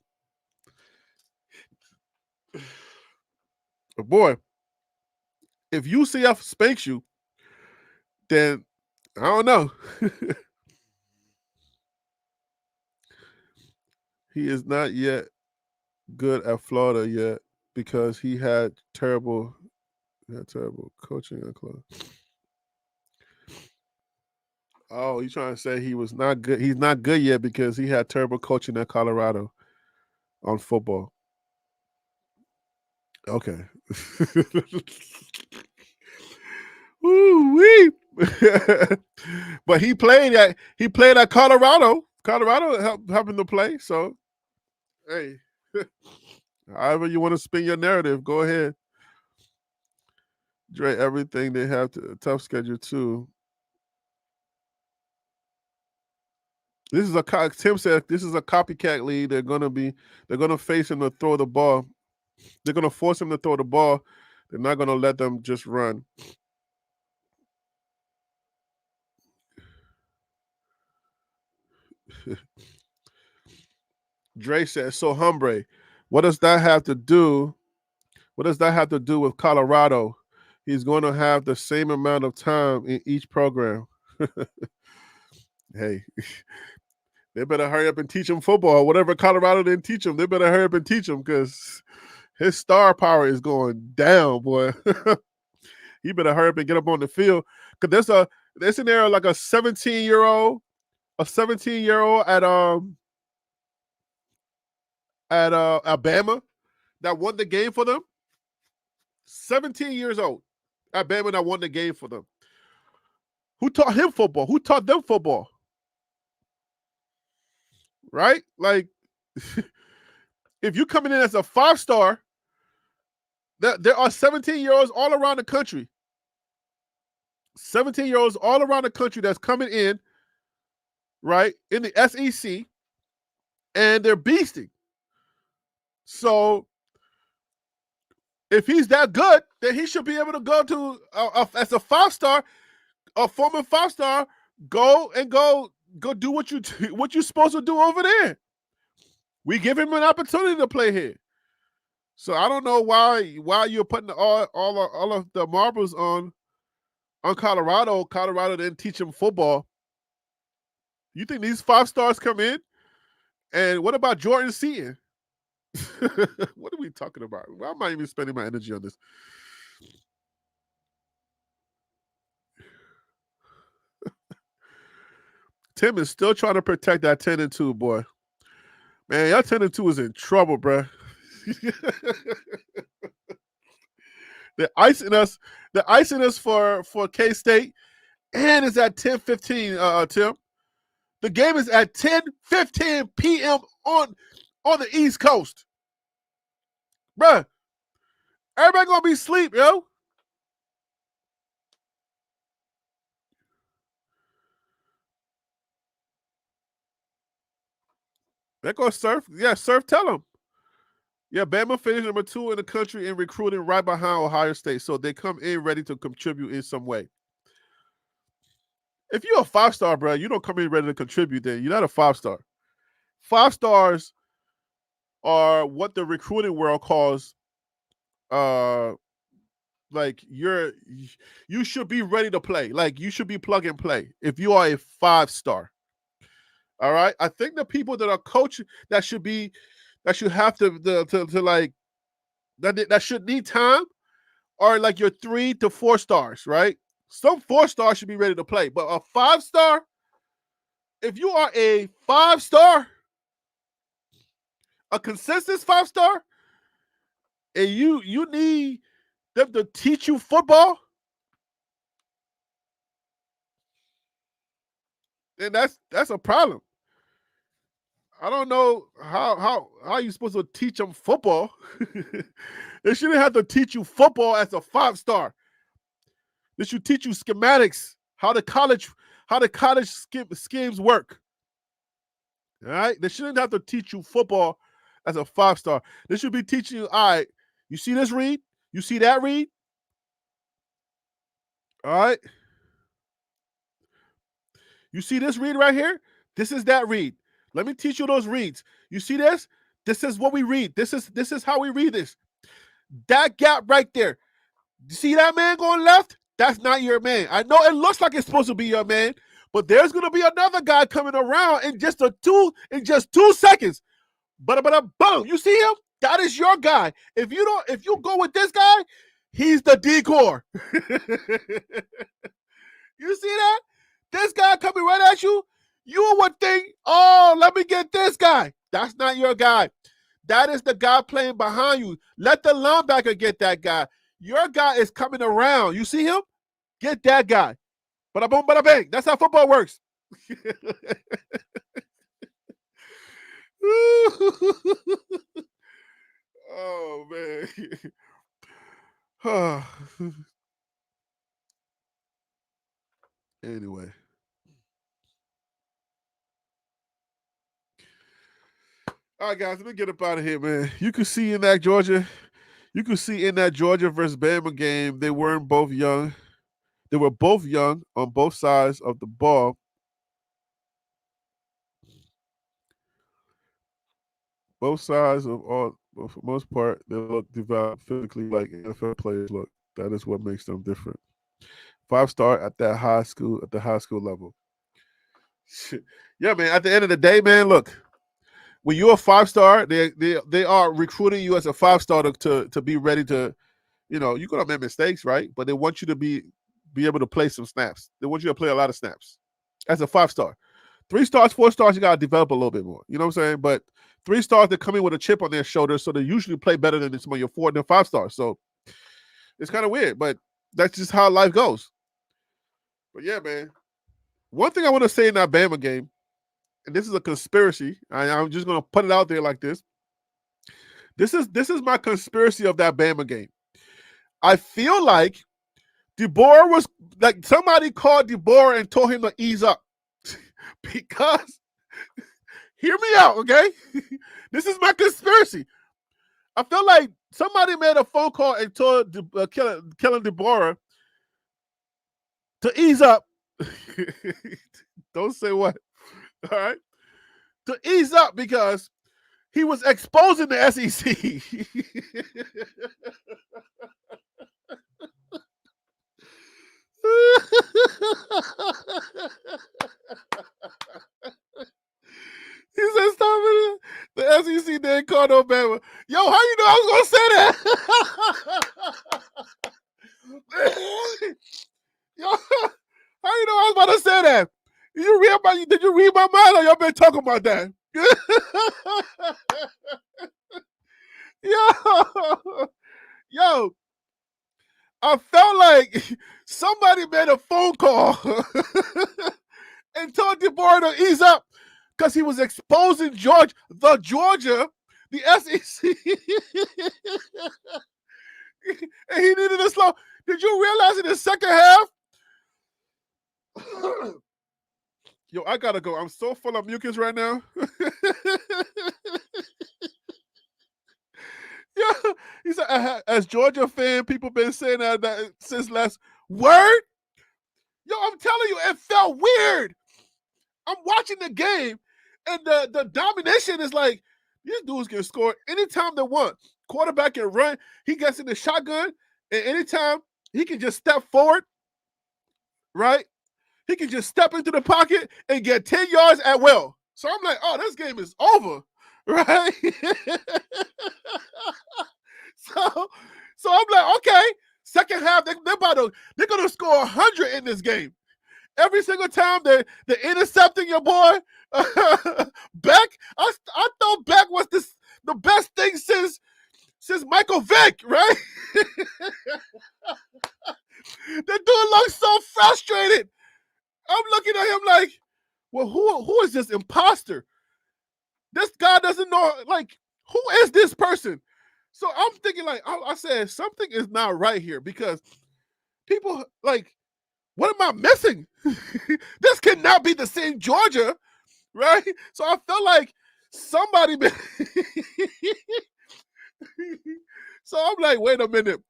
But boy, if UCF spanks you, then I don't know. He is not yet good at Florida yet because he had terrible coaching at club. Oh, you trying to say he was not good? He's not good yet because he had terrible coaching at Colorado on football. Okay. Woo-wee. But he played at Colorado. Colorado helped him to play. So, hey, however you want to spin your narrative, go ahead. Dre, everything they have a tough schedule too. Tim said this is a copycat league. They're gonna face him to throw the ball. They're gonna force him to throw the ball. They're not gonna let them just run. Dre says, so Humbre, what does that have to do? What does that have to do with Colorado? He's going to have the same amount of time in each program. Hey, they better hurry up and teach him football. Whatever Colorado didn't teach him, they better hurry up and teach him because his star power is going down, boy. He better hurry up and get up on the field. Because there's an era like a 17-year-old at Alabama that won the game for them. 17 years old. Alabama that won the game for them. Who taught him football? Who taught them football? Right? Like, if you're coming in as a 5-star, there are 17-year-olds all around the country. 17-year-olds all around the country that's coming in, right, in the SEC, and they're beasting. So, if he's that good, then he should be able to go to as a 5-star, a former 5-star, go do what you're supposed to do over there. We give him an opportunity to play here. So I don't know why you're putting all of the marbles on Colorado. Colorado didn't teach him football. You think these 5-stars come in? And what about Jordan Seaton? What are we talking about? Why am I even spending my energy on this? Tim is still trying to protect that 10-2, boy. Man, y'all 10-2 is in trouble, bro. They're icing us for K-State, and it's at 10:15, Tim. The game is at 10:15 p.m. on the East Coast. Bruh, everybody gonna be asleep, yo. There goes Surf. Yeah, Surf, tell him. Yeah, Bama finished number 2 in the country in recruiting right behind Ohio State. So they come in ready to contribute in some way. If you're a 5-star, bro, you don't come in ready to contribute, then you're not a 5-star. 5 stars are what the recruiting world calls like you should be ready to play. Like you should be plug and play if you are a 5-star. All right. I think the people that are coaching that should have to like that should need time are like your 3 to 4 stars, right? Some 4 stars should be ready to play, but a 5-star, if you are a 5-star, a consensus 5-star, and you need them to teach you football, then that's a problem. I don't know how you supposed to teach them football. They shouldn't have to teach you football as a 5-star. They should teach you schematics, how the college schemes work. All right, they shouldn't have to teach you football as a 5-star. They should be teaching you, all right, you see this read? You see that read? All right. You see this read right here? This is that read. Let me teach you those reads. You see this? This is what we read. This is how we read this. That gap right there. You see that man going left? That's not your man. I know it looks like it's supposed to be your man, but there's gonna be another guy coming around in just 2 seconds. But boom, you see him? That is your guy. If you go with this guy, he's the decor. You see that? This guy coming right at you, you would think, oh, let me get this guy. That's not your guy. That is the guy playing behind you. Let the linebacker get that guy. Your guy is coming around. You see him? Get that guy. Bada boom, bada bang. That's how football works. Oh, man. Anyway. All right, guys, let me get up out of here, man. You can see in that Georgia versus Bama game, they weren't both young. They were both young on both sides of the ball. Both sides of all, for the most part, they look developed physically like NFL players look. That is what makes them different. 5-star at the high school level. Yeah, man. At the end of the day, man, look. When you're a 5-star, they are recruiting you as a 5-star to be ready to, you're gonna make mistakes, right? But they want you to be able to play some snaps. They want you to play a lot of snaps as a 5-star. 3 stars, 4 stars, you gotta develop a little bit more. You know what I'm saying? But 3 stars, they come in with a chip on their shoulder, so they usually play better than some of your 4 and 5 stars. So it's kind of weird, but that's just how life goes. But yeah, man. One thing I want to say in that Bama game, and this is a conspiracy. I'm just gonna put it out there like this. This is my conspiracy of that Bama game. I feel like DeBoer was like somebody called DeBoer and told him to ease up because hear me out, okay? This is my conspiracy. I feel like somebody made a phone call and told Kellen DeBoer to ease up. Don't say what. All right, to ease up because he was exposing the SEC. He said, "Stop it! The SEC didn't call no Bama." Yo, how you know I was gonna say that? Yo, how you know I was about to say that? Did you read my mind or y'all been talking about that? Yo, I felt like somebody made a phone call and told DeBoer to ease up because he was exposing Georgia, the SEC. And he needed to slow. Did you realize in the second half? Yo, I gotta go. I'm so full of mucus right now. as Georgia fan, people been saying that since last word. Yo, I'm telling you, it felt weird. I'm watching the game, and the domination is like these dudes can score anytime they want. Quarterback can run. He gets in the shotgun, and anytime he can just step forward, right? He can just step into the pocket and get 10 yards at will. So I'm like, oh, this game is over, right? So I'm like, okay, second half, they're gonna score 100 in this game. Every single time they're intercepting your boy Beck. I thought Beck was the best thing since Michael Vick, right? The dude looks so frustrated. I'm looking at him like, well, who is this imposter? This guy doesn't know, like, who is this person? So I'm thinking, like, I said, something is not right here because people, like, what am I missing? This cannot be the same Georgia, right? So I felt like somebody been. So I'm like, wait a minute.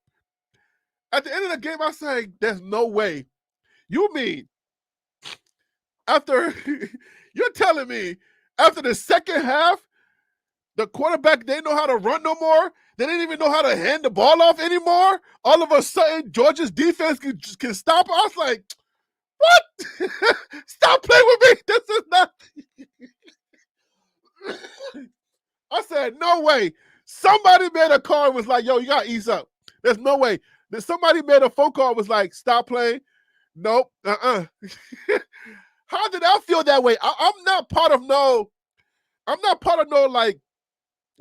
At the end of the game, I say, there's no way. You mean after you're telling me after the second half, the quarterback they know how to run no more? They didn't even know how to hand the ball off anymore. All of a sudden, Georgia's defense can stop us. Like, what? Stop playing with me. This is not. I said, no way. Somebody made a call and was like, yo, you got to ease up. There's no way. Then somebody made a phone call and was like, stop playing. Nope. How did I feel that way? I'm not part of no, like,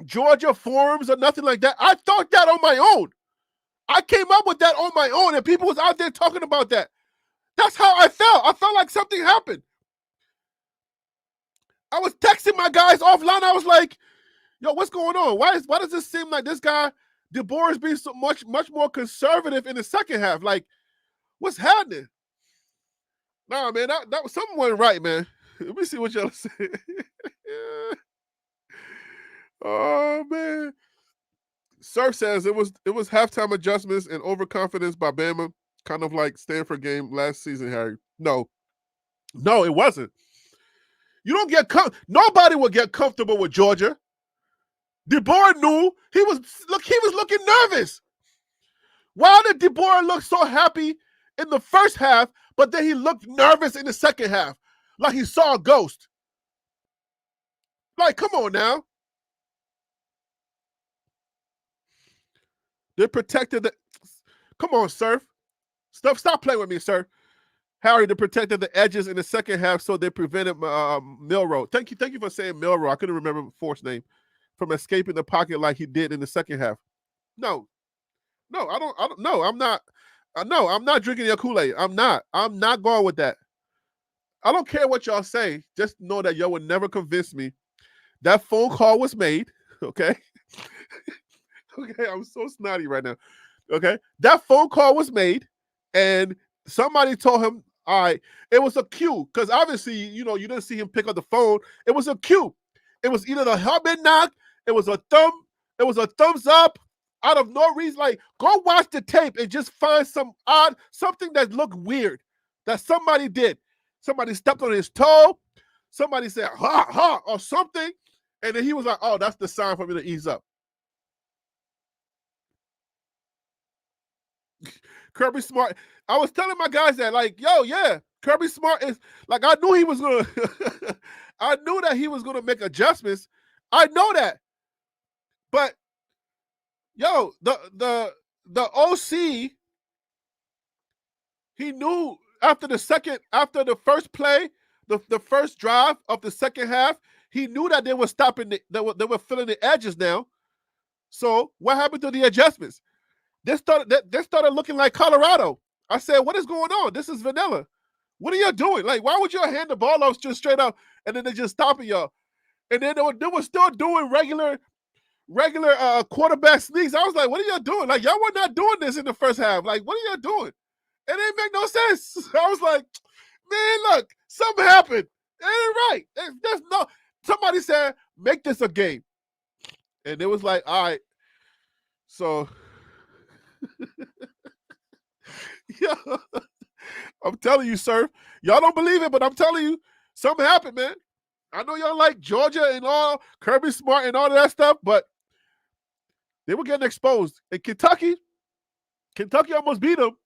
Georgia forums or nothing like that. I thought that on my own. I came up with that on my own, and people was out there talking about that. That's how I felt. I felt like something happened. I was texting my guys offline. I was like, yo, what's going on? Why does this seem like this guy, DeBoer, is being so much more conservative in the second half? Like, what's happening? Nah, man, that was something went right, man. Let me see what y'all say. Oh, man. Surf says it was halftime adjustments and overconfidence by Bama, kind of like Stanford game last season, Harry. No, it wasn't. You don't get nobody will get comfortable with Georgia. DeBoer knew he was looking nervous. Why did DeBoer look so happy in the first half, but then he looked nervous in the second half, like he saw a ghost? Like, come on now. They protected the. Come on, Surf. Stop playing with me, sir. Harry, they protected the edges in the second half, so they prevented Milroe. Thank you for saying Milroe. I couldn't remember Fort's name, from escaping the pocket like he did in the second half. No, I don't. No, I'm not. No, I'm not drinking your Kool-Aid. I'm not going with that. I don't care what y'all say. Just know that y'all would never convince me. That phone call was made. Okay. Okay, I'm so snotty right now. Okay, that phone call was made, and somebody told him, all right, it was a cue, because obviously, you didn't see him pick up the phone. It was a cue. It was either the helmet knock, it was a thumbs up, out of no reason. Like, go watch the tape and just find something that looked weird that somebody did. Somebody stepped on his toe, somebody said, ha, ha, or something, and then he was like, oh, that's the sign for me to ease up. Kirby Smart. I was telling my guys that, like, yo, yeah, Kirby Smart is like, I knew he was gonna I knew that he was gonna make adjustments. I know that. But yo, the OC, he knew after the first play, the first drive of the second half, he knew that they were stopping they were filling the edges now. So what happened to the adjustments? They started looking like Colorado. I said, what is going on? This is vanilla. What are y'all doing? Like, why would y'all hand the ball off just straight up and then they're just stopping y'all? And then they were still doing regular quarterback sneaks. I was like, what are y'all doing? Like, y'all were not doing this in the first half. Like, what are y'all doing? It didn't make no sense. I was like, man, look, something happened. It ain't right. There's no. Somebody said, make this a game. And it was like, all right. So, yeah, I'm telling you, sir. Y'all don't believe it, but I'm telling you, something happened, man. I know y'all like Georgia and all, Kirby Smart and all of that stuff, but they were getting exposed. And Kentucky almost beat them.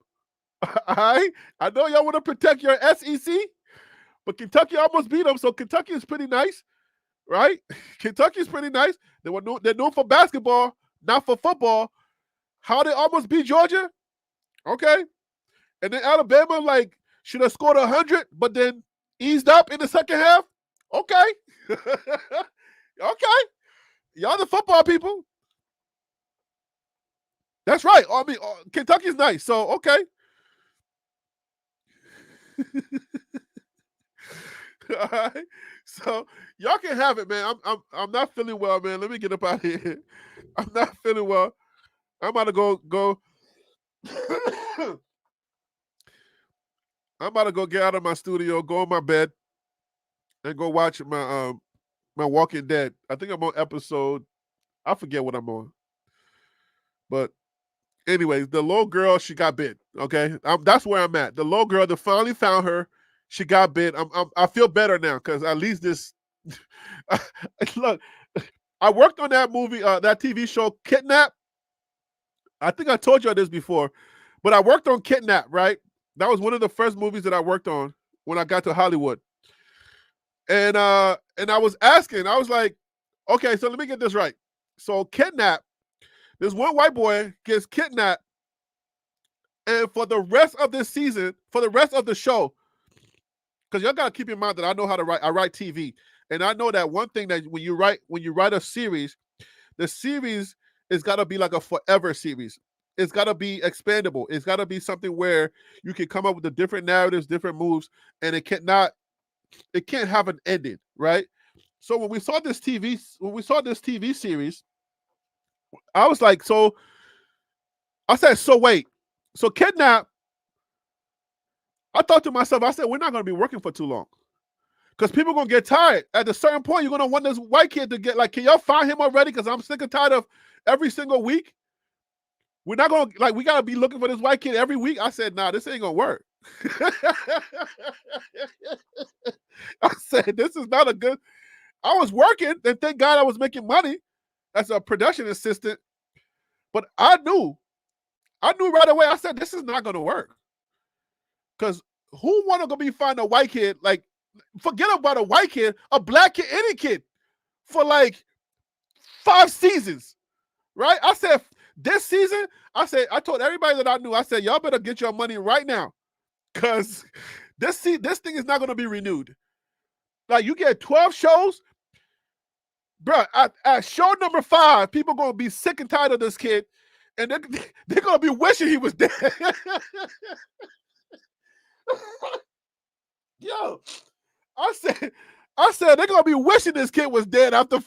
All right? I know y'all want to protect your SEC, but Kentucky almost beat them. So Kentucky is pretty nice, right? Kentucky is pretty nice. They're known for basketball, not for football. How they almost beat Georgia? Okay. And then Alabama, like, should have scored 100, but then eased up in the second half? Okay. Okay. Y'all the football people. That's right. I mean, Kentucky's nice, so okay. All right. So y'all can have it, man. I'm not feeling well, man. Let me get up out of here. I'm not feeling well. I'm about to go. I'm about to go get out of my studio, go in my bed, and go watch my Walking Dead. I think I'm on episode. I forget what I'm on. But anyways, the little girl, she got bit. Okay, that's where I'm at. The little girl, they finally found her. She got bit. I feel better now because at least this. Look, I worked on that movie, that TV show, Kidnap. I think I told you this before, but I worked on Kidnap. Right, that was one of the first movies that I worked on when I got to Hollywood. And I was asking, I was like, okay, so let me get this right. So Kidnap. This one white boy gets kidnapped, and for the rest of this season, for the rest of the show, because y'all gotta keep in mind that I know how to write. I write TV, and I know that one thing that when you write a series, the series is gotta be like a forever series. It's gotta be expandable. It's gotta be something where you can come up with the different narratives, different moves, and it can't have an ending, right? So when we saw this TV series. I was like, so wait. So Kidnap, I thought to myself, I said, we're not going to be working for too long. Because people are going to get tired. At a certain point, you're going to want this white kid to get, like, can y'all find him already? Because I'm sick and tired of every single week. We're not going to, like, we got to be looking for this white kid every week. I said, nah, this ain't going to work. I said, this is not a good. I was working, and thank God I was making money as a production assistant. But I knew right away. I said, this is not going to work. Because who want to go be find a white kid? Like, forget about a white kid, a black kid, any kid, for like 5 seasons, right? I said, this season, I told everybody that I knew, I said, y'all better get your money right now. Because this thing is not going to be renewed. Like, you get 12 shows, bro, at show number 5, people going to be sick and tired of this kid, and they're going to be wishing he was dead. Yo, I said they're going to be wishing this kid was dead after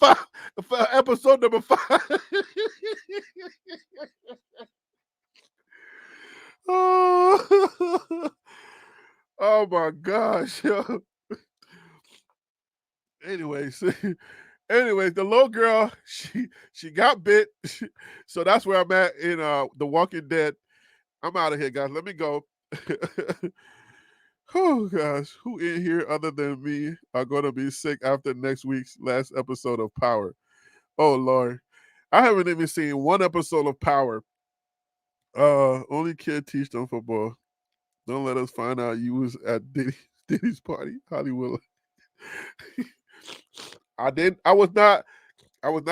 episode number 5. Oh my gosh, yo. Anyways, the little girl, she got bit. So that's where I'm at in The Walking Dead. I'm out of here, guys. Let me go. Oh gosh, who in here other than me are gonna be sick after next week's last episode of Power? Oh Lord, I haven't even seen one episode of Power. Only kid teach them football. Don't let us find out you was at Diddy's party, Hollywood. I was not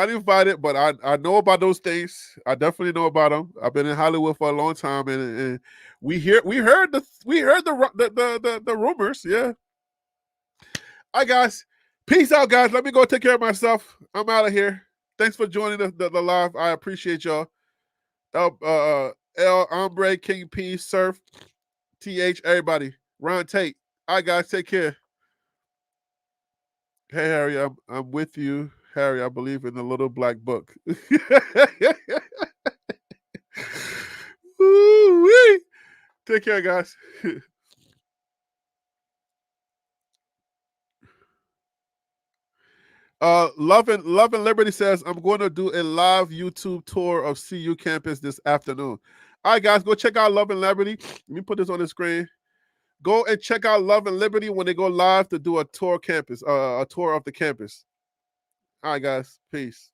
invited, but I know about those things. I definitely know about them. I've been in Hollywood for a long time, and we heard the rumors. Yeah. All right, guys. Peace out, guys. Let me go take care of myself. I'm out of here. Thanks for joining the live. I appreciate y'all. El Hombre, King P, Surf, TH, everybody. Ron Tate. All right, guys. Take care. Hey, Harry, I'm with you. Harry, I believe in the little black book. Woo-wee. Take care, guys. Love and Liberty says, I'm going to do a live YouTube tour of CU campus this afternoon. All right, guys, go check out Love and Liberty. Let me put this on the screen. Go and check out Love and Liberty when they go live to do a tour campus, a tour of the campus. All right, guys. Peace.